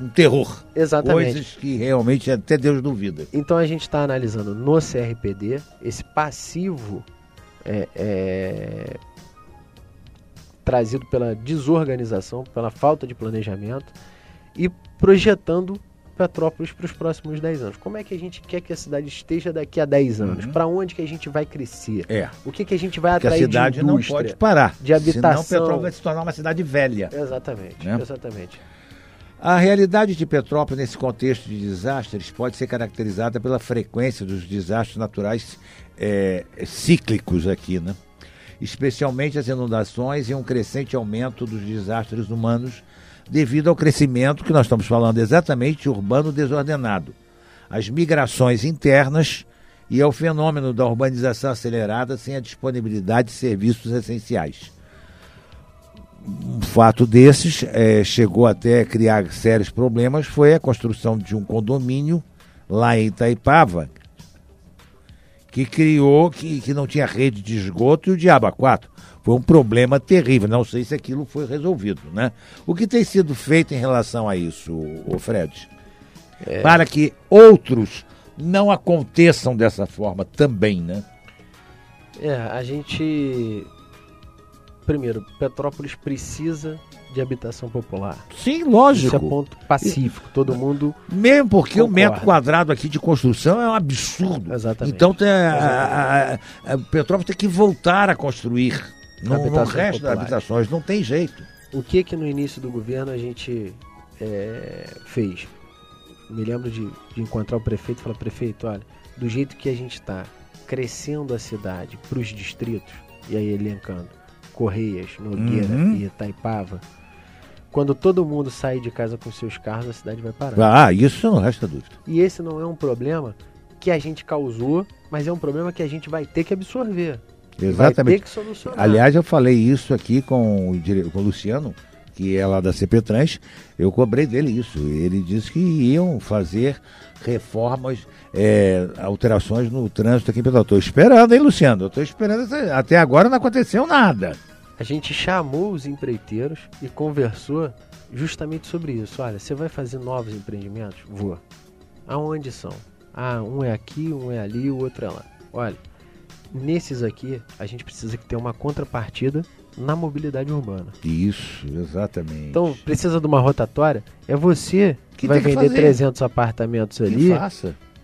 um terror. Exatamente. Coisas que realmente até Deus duvida. Então a gente está analisando no CRPD esse passivo trazido pela desorganização, pela falta de planejamento e projetando Petrópolis para os próximos 10 anos. Como é que a gente quer que a cidade esteja daqui a 10 anos? Para onde que a gente vai crescer? O que a gente vai atrair de indústria? Porque a cidade não pode parar. De habitação. Senão Petrópolis vai se tornar uma cidade velha. Exatamente, né? Exatamente. A realidade de Petrópolis nesse contexto de desastres pode ser caracterizada pela frequência dos desastres naturais cíclicos aqui, né? Especialmente as inundações e um crescente aumento dos desastres humanos devido ao crescimento que nós estamos falando exatamente urbano desordenado, as migrações internas e ao fenômeno da urbanização acelerada sem a disponibilidade de serviços essenciais. Um fato desses chegou até a criar sérios problemas foi a construção de um condomínio lá em Itaipava que criou, que não tinha rede de esgoto e o diabo a quatro. Foi um problema terrível, não sei se aquilo foi resolvido, né? O que tem sido feito em relação a isso, Fred? Para que outros não aconteçam dessa forma também, né? A gente... Primeiro, Petrópolis precisa de habitação popular. Sim, lógico. Isso é ponto pacífico, todo mundo mesmo porque concorda. O metro quadrado aqui de construção é um absurdo. Exatamente. Então a Petrópolis tem que voltar a construir no resto das habitações, não tem jeito. O que no início do governo a gente fez? Me lembro de encontrar o prefeito e falar, prefeito, olha, do jeito que a gente está crescendo a cidade para os distritos, e aí elencando Correias, Nogueira e Itaipava, quando todo mundo sair de casa com seus carros, a cidade vai parar. Isso não resta dúvida. E esse não é um problema que a gente causou, mas é um problema que a gente vai ter que absorver. Exatamente. Vai ter que solucionar. Aliás, eu falei isso aqui com o Luciano, que é lá da CPTrans, eu cobrei dele isso. Ele disse que iam fazer reformas, alterações no trânsito aqui em Petrópolis. Estou esperando, hein, Luciano? Eu estou esperando. Até agora não aconteceu nada. A gente chamou os empreiteiros e conversou justamente sobre isso. Olha, você vai fazer novos empreendimentos? Vou. Aonde são? Um é aqui, um é ali, o outro é lá. Olha, nesses aqui, a gente precisa ter uma contrapartida na mobilidade urbana. Isso, exatamente. Então, precisa de uma rotatória? É você que vai vender 300 apartamentos ali.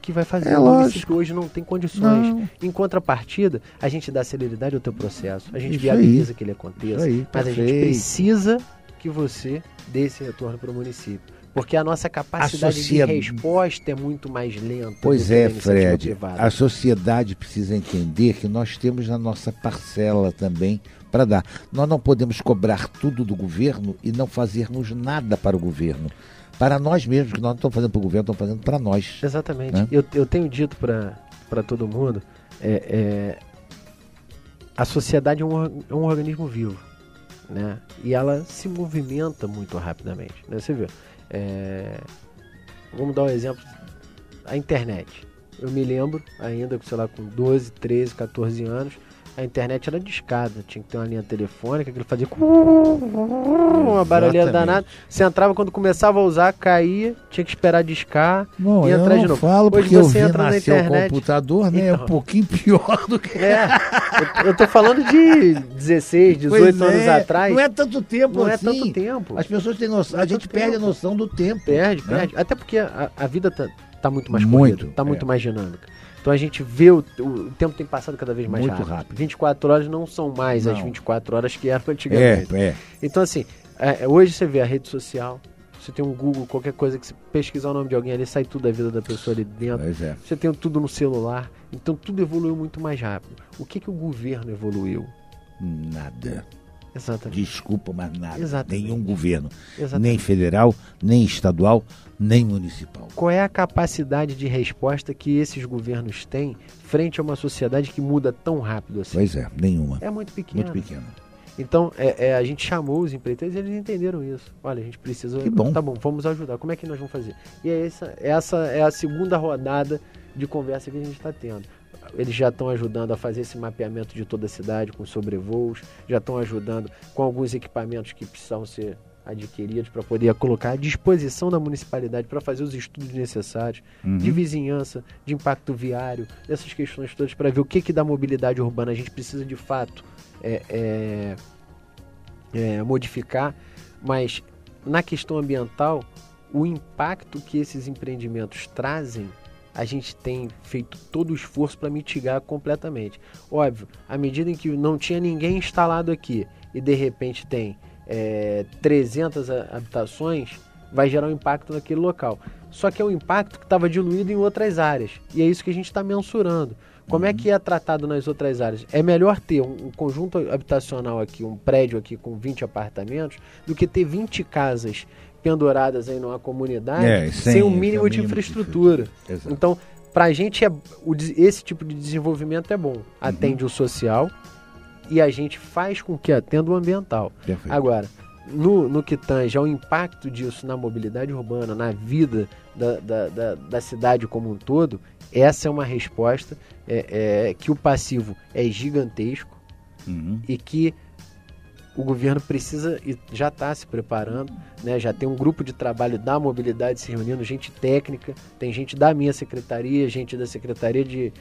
Que vai fazer. O município hoje não tem condições. Não. Em contrapartida, a gente dá celeridade ao teu processo. A gente viabiliza que ele aconteça. Mas a gente precisa que você dê esse retorno para o município. Porque a nossa capacidade de resposta é muito mais lenta. Pois é, Fred. A sociedade precisa entender que nós temos a nossa parcela também para dar. Nós não podemos cobrar tudo do governo e não fazermos nada para o governo. Para nós mesmos, que nós não estamos fazendo para o governo, estamos fazendo para nós. Exatamente. Né? Eu tenho dito para todo mundo, a sociedade é um organismo vivo, né? E ela se movimenta muito rapidamente, né? Você vê, vamos dar um exemplo, a internet. Eu me lembro ainda, sei lá, com 12, 13, 14 anos, a internet era discada, tinha que ter uma linha telefônica, que ele fazia uma barulheira danada. Você entrava, quando começava a usar, caía, tinha que esperar discar e entrar de novo. Eu falo hoje porque você eu vi entra na nascer internet. O computador, né? Então, é um pouquinho pior do que... eu tô falando de 16, 18 anos atrás. Não é tanto tempo não assim. Não é tanto tempo. As pessoas têm noção, a gente perde a noção do tempo. Perde. Até porque a vida tá muito mais corrida, tá muito mais dinâmica. Então a gente vê o tempo tem passado cada vez mais rápido. 24 horas não são mais as 24 horas que eram antigamente. Então assim, hoje você vê a rede social, você tem um Google, qualquer coisa que você pesquisar o nome de alguém ali, sai tudo da vida da pessoa ali dentro. Você tem tudo no celular. Então tudo evoluiu muito mais rápido. O que o governo evoluiu? Nada. Exatamente. Desculpa, mas nada. Exatamente. Nenhum governo. Exatamente. Nem federal, nem estadual, nem municipal. Qual é a capacidade de resposta que esses governos têm frente a uma sociedade que muda tão rápido assim? Pois é, nenhuma. É muito pequena. Muito pequena. Então, a gente chamou os empreiteiros e eles entenderam isso. Olha, a gente precisa... Que bom. Tá bom, vamos ajudar. Como é que nós vamos fazer? E essa é a segunda rodada de conversa que a gente está tendo. Eles já estão ajudando a fazer esse mapeamento de toda a cidade com sobrevoos, já estão ajudando com alguns equipamentos que precisam ser adquiridos para poder colocar à disposição da municipalidade para fazer os estudos necessários de vizinhança, de impacto viário, dessas questões todas, para ver o que da mobilidade urbana a gente precisa de fato modificar, mas na questão ambiental, o impacto que esses empreendimentos trazem, a gente tem feito todo o esforço para mitigar completamente. Óbvio, à medida em que não tinha ninguém instalado aqui e de repente tem 300 habitações, vai gerar um impacto naquele local. Só que é um impacto que estava diluído em outras áreas. E é isso que a gente está mensurando. Como é que é tratado nas outras áreas? É melhor ter um conjunto habitacional aqui, um prédio aqui com 20 apartamentos, do que ter 20 casas penduradas aí numa comunidade sem um mínimo de infraestrutura. Então, para a gente, esse tipo de desenvolvimento é bom. Atende o social e a gente faz com que atenda o ambiental. Perfeito. Agora, no que tange ao impacto disso na mobilidade urbana, na vida da cidade como um todo, essa é uma resposta que o passivo é gigantesco e que o governo precisa e já está se preparando, né? Já tem um grupo de trabalho da mobilidade se reunindo, gente técnica, tem gente da minha secretaria, gente da Secretaria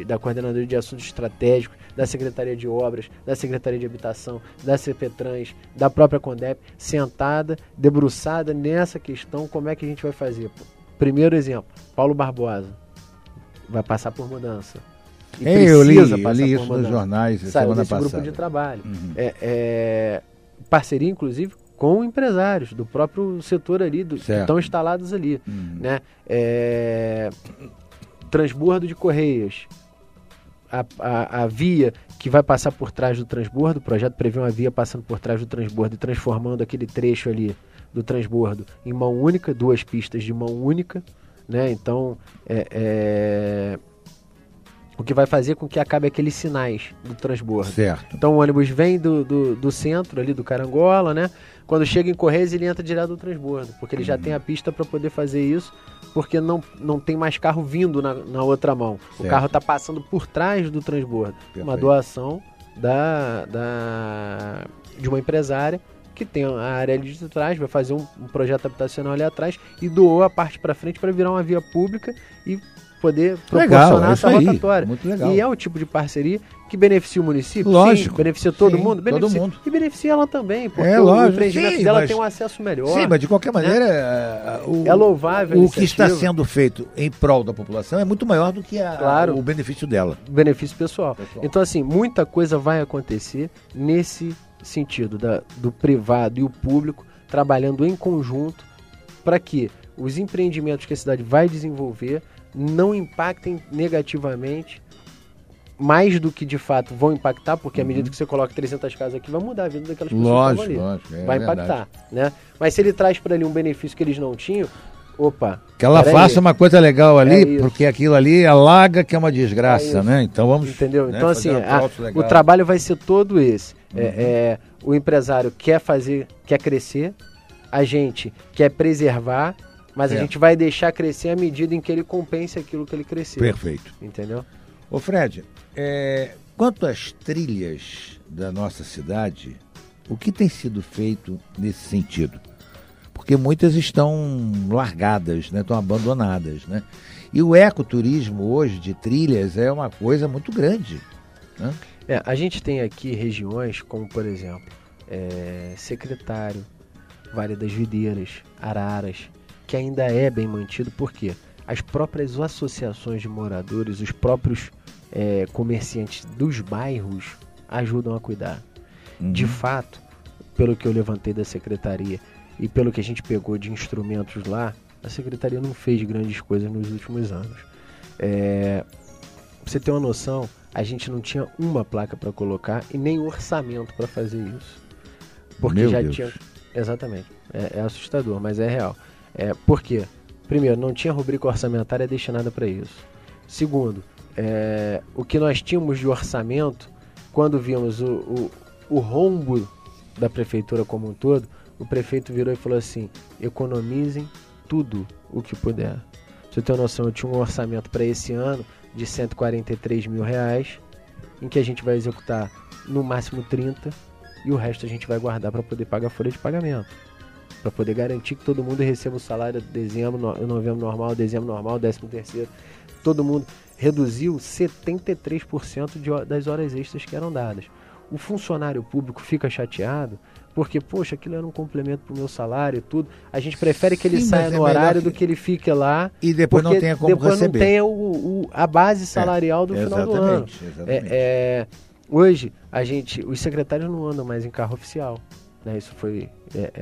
da Coordenadoria de Assuntos Estratégicos, da Secretaria de Obras, da Secretaria de Habitação, da CPTrans, da própria CONDEP, sentada, debruçada nessa questão, como é que a gente vai fazer. Primeiro exemplo, Paulo Barbosa vai passar por mudança. E eu li isso nos jornais semana passada. Grupo de trabalho. Parceria, inclusive, com empresários do próprio setor ali, que estão instalados ali. Né? Transbordo de Correias. A via que vai passar por trás do transbordo, o projeto prevê uma via passando por trás do transbordo e transformando aquele trecho ali do transbordo em mão única, 2 pistas de mão única. Né? Então, o que vai fazer com que acabe aqueles sinais do transbordo. Certo. Então o ônibus vem do centro ali do Carangola, né? Quando chega em Correios ele entra direto do transbordo, porque ele já tem a pista para poder fazer isso, porque não tem mais carro vindo na outra mão. Certo. O carro está passando por trás do transbordo. Perfeito. Uma doação de uma empresária que tem a área ali de trás, vai fazer um projeto habitacional ali atrás e doou a parte para frente para virar uma via pública e poder proporcionar essa rotatória. Muito legal. E é o tipo de parceria que beneficia o município. Lógico. Sim, beneficia todo mundo. Beneficia, todo mundo. E beneficia ela também, porque o empreendimento dela tem um acesso melhor. Sim, mas de qualquer maneira, é louvável o que está sendo feito em prol da população é muito maior do que o benefício dela. Benefício pessoal. Então, assim, muita coisa vai acontecer nesse sentido, do privado e o público trabalhando em conjunto para que os empreendimentos que a cidade vai desenvolver não impactem negativamente mais do que de fato vão impactar, porque à medida que você coloca 300 casas aqui, vai mudar a vida daquelas pessoas que estão ali. Lógico, vai impactar, né? Mas se ele traz para ali um benefício que eles não tinham, que ela faça uma coisa legal ali, porque aquilo ali alaga, que é uma desgraça, né? Então vamos... Entendeu? Né, então assim, o trabalho vai ser todo esse. O empresário quer crescer, a gente quer preservar, mas a gente vai deixar crescer à medida em que ele compense aquilo que ele cresceu. Perfeito. Entendeu? Ô Fred, quanto às trilhas da nossa cidade, o que tem sido feito nesse sentido? Porque muitas estão largadas, né? Estão abandonadas, né? E o ecoturismo hoje de trilhas é uma coisa muito grande, né? A gente tem aqui regiões como, por exemplo, Secretário, Vale das Videiras, Araras, que ainda é bem mantido, porque as próprias associações de moradores, os próprios comerciantes dos bairros ajudam a cuidar. De fato, pelo que eu levantei da secretaria e pelo que a gente pegou de instrumentos lá, a secretaria não fez grandes coisas nos últimos anos. Pra você ter uma noção, a gente não tinha uma placa para colocar e nem orçamento para fazer isso. Porque Meu já Deus. tinha... Exatamente. É assustador, mas é real. Por quê? Primeiro, não tinha rubrica orçamentária destinada para isso. Segundo, o que nós tínhamos de orçamento, quando vimos o rombo da prefeitura como um todo, o prefeito virou e falou assim: economizem tudo o que puder. Pra você ter uma noção, eu tinha um orçamento para esse ano de R$143 mil, em que a gente vai executar no máximo 30, e o resto a gente vai guardar para poder pagar a folha de pagamento, para poder garantir que todo mundo receba o salário de dezembro, novembro normal, dezembro normal, 13º, todo mundo reduziu 73% das horas extras que eram dadas. O funcionário público fica chateado porque, poxa, aquilo era um complemento pro meu salário e tudo. A gente prefere que ele saia no horário do que ele fique lá. E depois não tenha como depois receber. Não tenha a base salarial do final do ano. Exatamente. Hoje, os secretários não andam mais em carro oficial. Né? Isso foi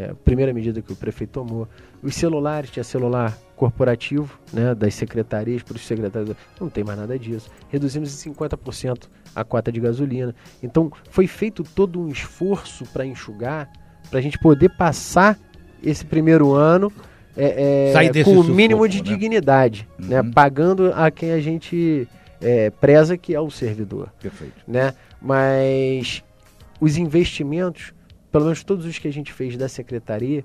a primeira medida que o prefeito tomou. Os celulares, tinha celular corporativo, né, das secretarias para os secretários, não tem mais nada disso. Reduzimos em 50% a cota de gasolina. Então, foi feito todo um esforço para enxugar, para a gente poder passar esse primeiro ano com o mínimo de dignidade, né, pagando a quem a gente preza, que é o servidor. Perfeito. Né? Mas os investimentos, pelo menos todos os que a gente fez da secretaria,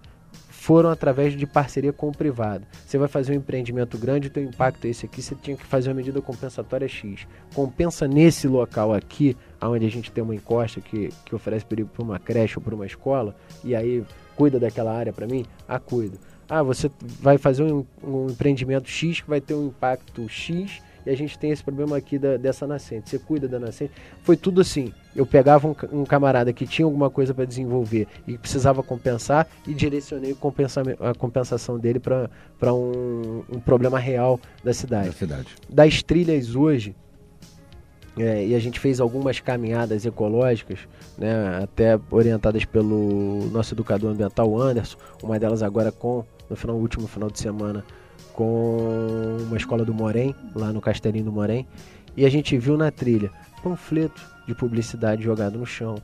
foram através de parceria com o privado. Você vai fazer um empreendimento grande, o teu impacto é esse aqui, você tinha que fazer uma medida compensatória X. Compensa nesse local aqui, onde a gente tem uma encosta que oferece perigo para uma creche ou para uma escola, e aí cuida daquela área para mim? Cuido. Você vai fazer um empreendimento X que vai ter um impacto X, e a gente tem esse problema aqui dessa nascente. Você cuida da nascente. Foi tudo assim. Eu pegava um camarada que tinha alguma coisa para desenvolver e precisava compensar, e direcionei a compensação dele para um problema real da cidade. Das trilhas hoje, e a gente fez algumas caminhadas ecológicas, né, até orientadas pelo nosso educador ambiental, Anderson, uma delas agora no último final de semana, com uma escola do Morém, lá no Castelinho do Morém, e a gente viu na trilha panfleto de publicidade jogado no chão,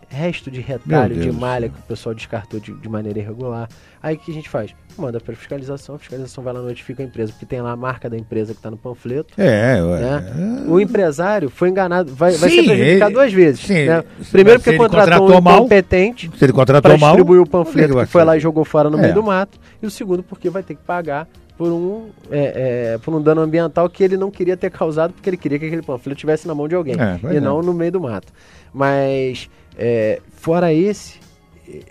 resto de retalho de malha que o pessoal descartou de maneira irregular. Aí o que a gente faz? Manda para fiscalização, a fiscalização vai lá, notifica a empresa, porque tem lá a marca da empresa que está no panfleto. Né? O empresário foi enganado, vai ser prejudicado duas vezes. Né? Primeiro porque contratou um incompetente para distribuir o panfleto que foi lá e jogou fora no meio do mato, e o segundo porque vai ter que pagar por um dano ambiental que ele não queria ter causado, porque ele queria que aquele panfleto estivesse na mão de alguém, não no meio do mato. Mas, fora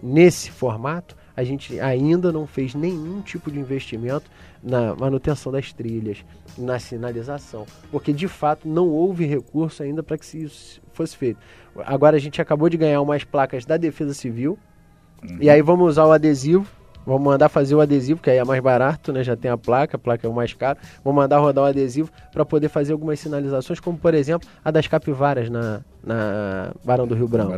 nesse formato, a gente ainda não fez nenhum tipo de investimento na manutenção das trilhas, na sinalização, porque de fato não houve recurso ainda para que isso fosse feito. Agora a gente acabou de ganhar umas placas da Defesa Civil, e aí vamos usar o adesivo. Vamos mandar fazer o adesivo, que aí é mais barato, né? Já tem a placa é o mais caro. Vamos mandar rodar o adesivo para poder fazer algumas sinalizações, como por exemplo a das capivaras na Barão do Rio Branco.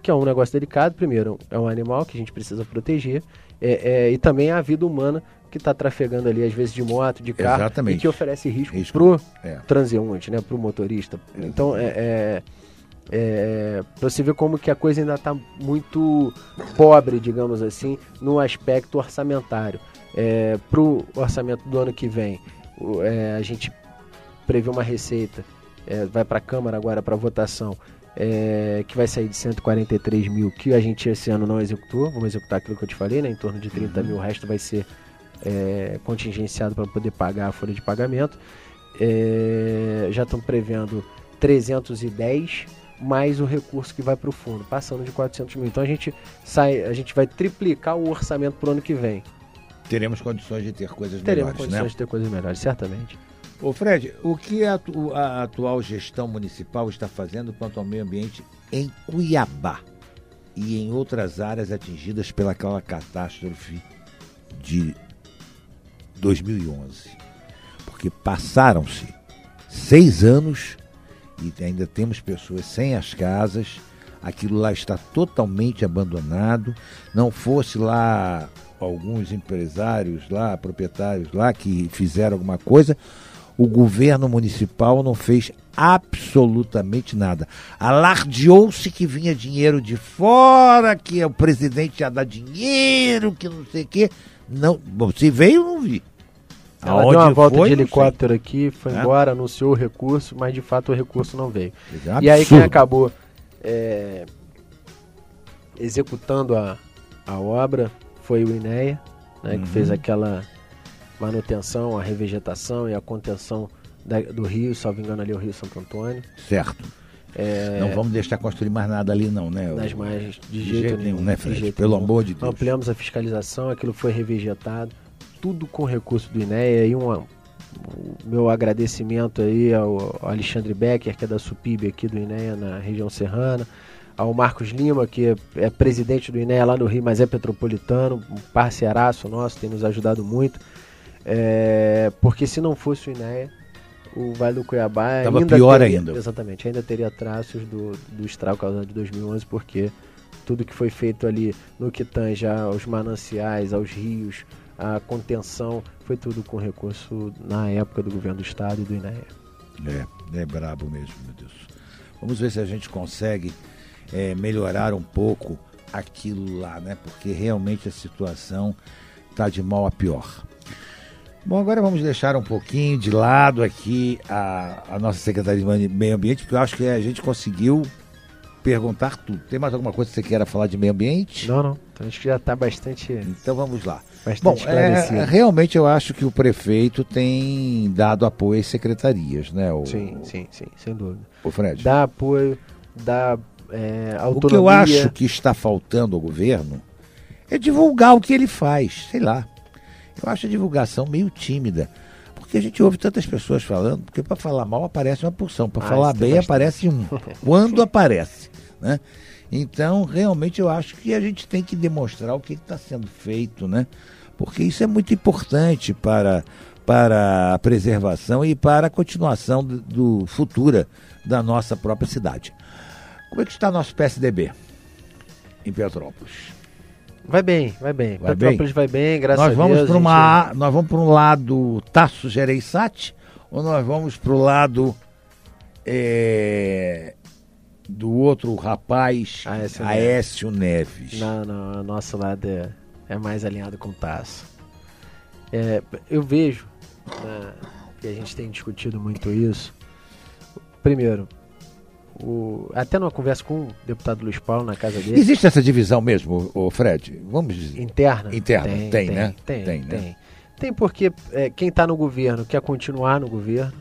Que é um negócio delicado. Primeiro, é um animal que a gente precisa proteger, e também a vida humana que está trafegando ali, às vezes de moto, de carro. Exatamente. E que oferece risco pro transeunte, né? Pro motorista. Então, para você ver como que a coisa ainda está muito pobre, digamos assim, no aspecto orçamentário. Para o orçamento do ano que vem, a gente prevê uma receita, vai para a Câmara agora para votação, que vai sair de 143 mil, que a gente esse ano não executou. Vamos executar aquilo que eu te falei, né, em torno de 30 mil, o resto vai ser contingenciado para poder pagar a folha de pagamento. Já estão prevendo 310 mais o recurso que vai para o fundo, passando de 400 mil. Então a gente vai triplicar o orçamento para o ano que vem. Teremos condições de ter coisas melhores, Teremos condições de ter coisas melhores, certamente. Ô Fred, o que a atual gestão municipal está fazendo quanto ao meio ambiente em Cuiabá e em outras áreas atingidas pelaquela catástrofe de 2011? Porque passaram-se 6 anos e ainda temos pessoas sem as casas, aquilo lá está totalmente abandonado. Não fosse lá alguns empresários lá, proprietários lá, que fizeram alguma coisa, o governo municipal não fez absolutamente nada. Alardeou-se que vinha dinheiro de fora, que o presidente ia dar dinheiro, que não sei o quê. Não, bom, se veio, não vi. Ela deu uma volta de helicóptero aqui, foi embora, anunciou o recurso, mas de fato o recurso não veio. E aí quem acabou executando a obra foi o INEA, né, que fez aquela manutenção, a revegetação e a contenção do rio, salvo engano ali o Rio Santo Antônio. Certo. Não vamos deixar construir mais nada ali não, né? Nas margens, de jeito nenhum, né, Fred? Pelo amor de Deus. Ampliamos a fiscalização, aquilo foi revegetado, tudo com recurso do INEA, e o meu agradecimento aí ao Alexandre Becker, que é da SUPIB aqui do INEA na região serrana, ao Marcos Lima, que é presidente do INEA lá no Rio, mas é petropolitano, um parceiraço nosso, tem nos ajudado muito, porque se não fosse o INEA, o Vale do Cuiabá estava pior ainda. Exatamente, ainda teria traços do estrago causado de 2011, porque tudo que foi feito ali no que tange aos mananciais, aos rios, a contenção, foi tudo com recurso na época do governo do estado e do INEA. É brabo mesmo, meu Deus. Vamos ver se a gente consegue melhorar um pouco aquilo lá, né? Porque realmente a situação está de mal a pior. Bom, agora vamos deixar um pouquinho de lado aqui a nossa Secretaria de Meio Ambiente, porque eu acho que a gente conseguiu perguntar tudo. Tem mais alguma coisa que você queira falar de meio ambiente? Não. Então acho que já está bastante... Então vamos lá. Bom, realmente eu acho que o prefeito tem dado apoio às secretarias, né? Sim, sem dúvida. O Fred. Dá apoio, dá autonomia. O que eu acho que está faltando ao governo é divulgar o que ele faz, sei lá. Eu acho a divulgação meio tímida, porque a gente ouve tantas pessoas falando, porque para falar mal aparece uma porção, para falar bem aparece um, quando aparece, né? Então, realmente eu acho que a gente tem que demonstrar o que está sendo feito, né? Porque isso é muito importante para a preservação e para a continuação do futura da nossa própria cidade. Como é que está nosso PSDB em Petrópolis? Vai bem. Petrópolis vai bem, graças a Deus. Nós vamos para um lado Tasso Gereissati ou nós vamos para o lado do outro rapaz, Aécio Neves? Não, o nosso lado é mais alinhado com o Tasso. Eu vejo, né, e a gente tem discutido muito isso. Primeiro, até numa conversa com o deputado Luiz Paulo na casa dele. Existe essa divisão mesmo, Fred? Vamos dizer. Interna? Tem, né? Tem porque quem está no governo quer continuar no governo,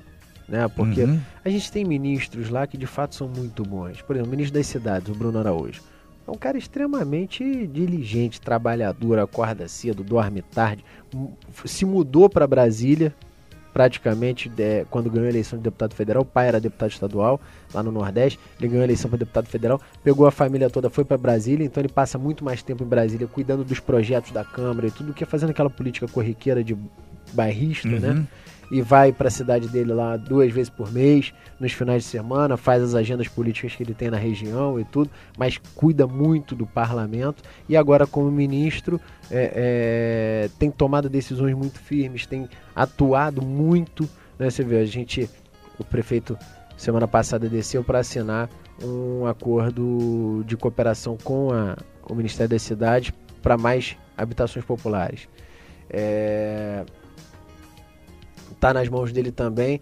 né? Porque a gente tem ministros lá que de fato são muito bons. Por exemplo, o ministro das Cidades, o Bruno Araújo. É um cara extremamente diligente, trabalhador, acorda cedo, dorme tarde. Se mudou para Brasília, praticamente, quando ganhou a eleição de deputado federal. O pai era deputado estadual lá no Nordeste, ele ganhou a eleição para deputado federal, pegou a família toda, foi para Brasília, então ele passa muito mais tempo em Brasília cuidando dos projetos da Câmara e tudo, que fazendo aquela política corriqueira de bairrista, né? E vai para a cidade dele lá 2 vezes por mês, nos finais de semana, faz as agendas políticas que ele tem na região e tudo, mas cuida muito do parlamento. E agora, como ministro, tem tomado decisões muito firmes, tem atuado muito, né? Você vê, o prefeito semana passada desceu para assinar um acordo de cooperação com o Ministério das Cidades para mais habitações populares. Está nas mãos dele também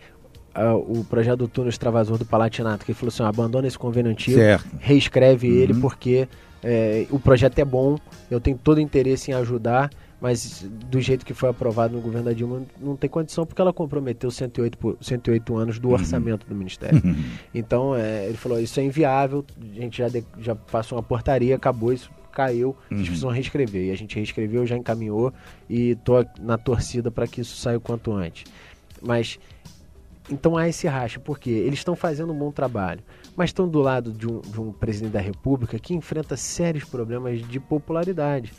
o projeto do túnel extravasor do Palatinato, que ele falou assim: abandona esse convênio antigo, reescreve ele, porque o projeto é bom, eu tenho todo o interesse em ajudar, mas do jeito que foi aprovado no governo da Dilma não tem condição, porque ela comprometeu 108 anos do orçamento do Ministério. Então ele falou: isso é inviável, a gente já passou uma portaria, acabou isso. Caiu, eles precisam reescrever, e a gente reescreveu, já encaminhou e estou na torcida para que isso saia o quanto antes. Mas então há esse racha, porque eles estão fazendo um bom trabalho, mas estão do lado de um presidente da República que enfrenta sérios problemas de popularidade.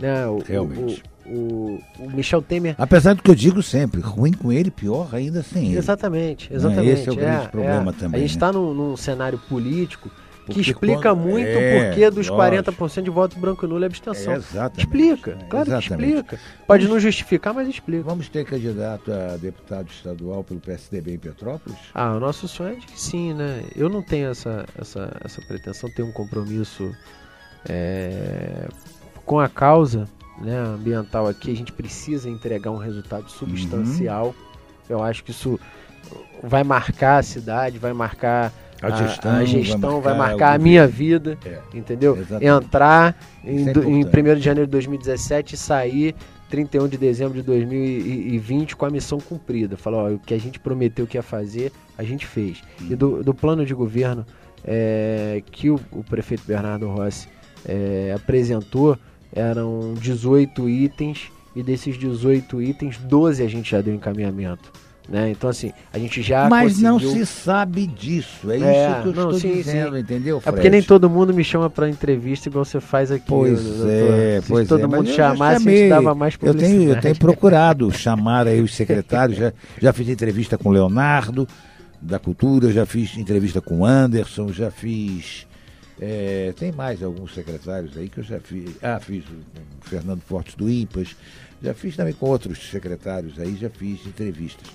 Né? Realmente. O Michel Temer... Apesar do que eu digo sempre, ruim com ele, pior ainda sem ele. Exatamente. Esse é o grande problema também. A gente está num cenário político que explica muito o porquê dos 40% de voto branco, nulo e abstenção. Explica, claro que explica. Pode não justificar, mas explica. Vamos ter candidato a deputado estadual pelo PSDB em Petrópolis? O nosso sonho é de que sim, né? Eu não tenho essa pretensão, tenho um compromisso com a causa, né, ambiental aqui. A gente precisa entregar um resultado substancial. Eu acho que isso vai marcar a cidade, vai marcar... A gestão vai marcar a minha vida, entendeu? Exatamente. Entrar em 1º de janeiro de 2017 e sair 31 de dezembro de 2020 com a missão cumprida. Falar, o que a gente prometeu que ia fazer, a gente fez. E do plano de governo, que o prefeito Bernardo Rossi apresentou eram 18 itens, e desses 18 itens, 12 a gente já deu encaminhamento. Né? Então, assim, a gente já Mas conseguiu... não se sabe disso, isso que eu estou dizendo, entendeu, Fred? É porque nem todo mundo me chama para entrevista igual você faz aqui. Pois é. Se todo mundo chamasse, a gente dava mais publicidade. Eu tenho procurado chamar aí os secretários, já fiz entrevista com o Leonardo, da Cultura, já fiz entrevista com o Anderson, já fiz... tem mais alguns secretários aí que eu já fiz. Fiz com o Fernando Fortes do IMPAS, já fiz também com outros secretários aí, já fiz entrevistas.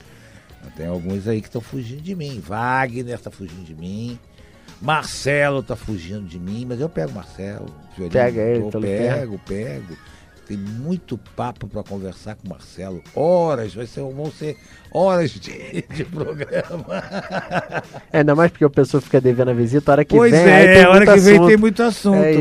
Tem alguns aí que estão fugindo de mim. Wagner está fugindo de mim. Marcelo está fugindo de mim, mas eu pego Marcelo. Pega ele, pego. Tem muito papo para conversar com o Marcelo. Horas, vão ser horas de programa. Ainda mais porque a pessoa fica devendo a visita, a hora que vem. A hora que vem tem muito assunto. É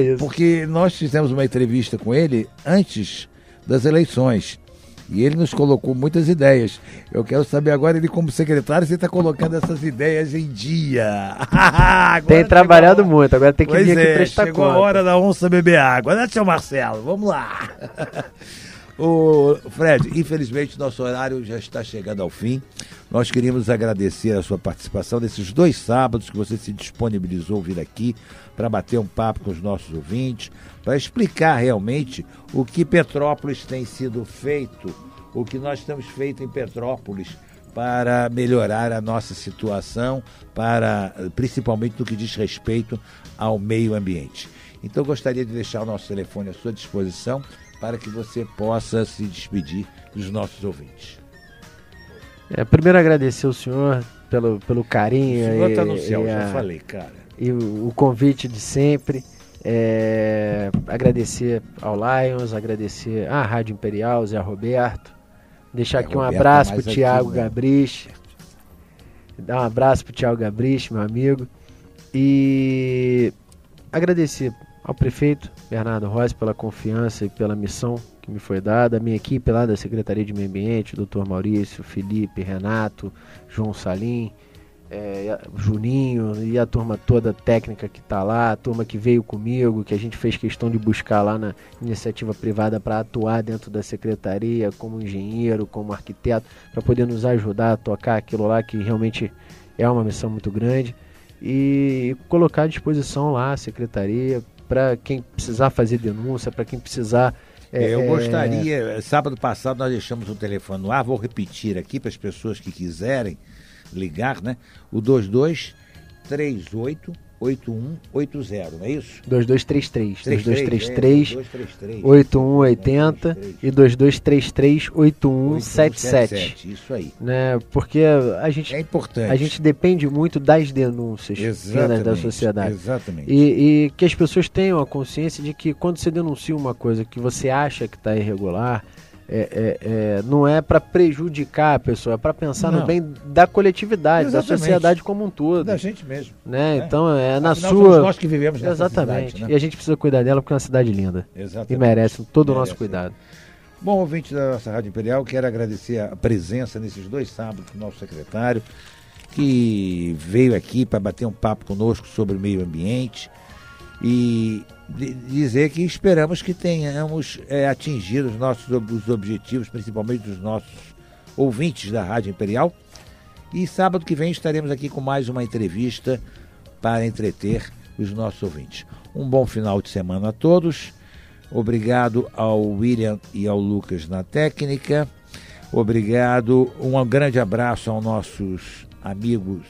isso. Porque nós fizemos uma entrevista com ele antes das eleições. E ele nos colocou muitas ideias. Eu quero saber agora, ele como secretário, você está colocando essas ideias em dia. Tem trabalhado muito, agora tem que vir aqui prestar conta. Chegou a hora da onça beber água, né, seu Marcelo? Vamos lá. Fred, infelizmente nosso horário já está chegando ao fim. Nós queríamos agradecer a sua participação nesses 2 sábados que você se disponibilizou vir aqui para bater um papo com os nossos ouvintes, para explicar realmente o que Petrópolis tem sido feito, o que nós temos feito em Petrópolis para melhorar a nossa situação, principalmente no que diz respeito ao meio ambiente. Então, gostaria de deixar o nosso telefone à sua disposição para que você possa se despedir dos nossos ouvintes. Primeiro, agradecer ao senhor pelo carinho. O senhor está no céu, já falei, cara. E o convite de sempre. Agradecer ao Lions, agradecer à Rádio Imperial, Zé Roberto. Deixar aqui um abraço para o Thiago Gabrich. Dar um abraço para o Thiago Gabrich, meu amigo. E agradecer ao prefeito Bernardo Rossi pela confiança e pela missão que me foi dada, a minha equipe lá da Secretaria de Meio Ambiente, o Dr. Maurício, Felipe, Renato, João Salim, Juninho e a turma toda técnica que está lá, a turma que veio comigo, que a gente fez questão de buscar lá na iniciativa privada para atuar dentro da secretaria como engenheiro, como arquiteto, para poder nos ajudar a tocar aquilo lá que realmente é uma missão muito grande, e colocar à disposição lá a secretaria para quem precisar fazer denúncia, para quem precisar... Eu gostaria, sábado passado nós deixamos o telefone no ar, vou repetir aqui para as pessoas que quiserem ligar, né? O 2238-8180, não é isso? 2233 8180 e 2233-8177. Isso aí. Né? Porque a gente, é importante. A gente depende muito das denúncias vindas da sociedade. Exatamente. E que as pessoas tenham a consciência de que quando você denuncia uma coisa que você acha que está irregular, não é para prejudicar a pessoa, é para pensar no bem da coletividade, da sociedade como um todo. Da gente mesmo. Né? Então, na Afinal, sua... somos nós que vivemos nessa Exatamente. cidade, né? E a gente precisa cuidar dela porque é uma cidade linda. Exatamente. E merece todo o nosso cuidado. Bom, ouvinte da nossa Rádio Imperial, quero agradecer a presença nesses 2 sábados do nosso secretário, que veio aqui para bater um papo conosco sobre o meio ambiente e dizer que esperamos que tenhamos atingido os objetivos, principalmente dos nossos ouvintes da Rádio Imperial. E sábado que vem estaremos aqui com mais uma entrevista para entreter os nossos ouvintes. Um bom final de semana a todos. Obrigado ao William e ao Lucas na técnica. Obrigado, um grande abraço aos nossos amigos,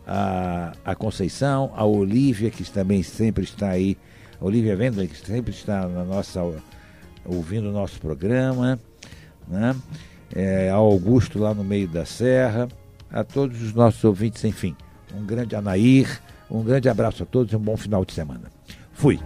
a Conceição, a Olívia, que também sempre está aí, a Olívia Wendler, que sempre está ouvindo o nosso programa, né? Ao Augusto lá no meio da serra, a todos os nossos ouvintes, enfim, um grande Anair, um grande abraço a todos e um bom final de semana. Fui!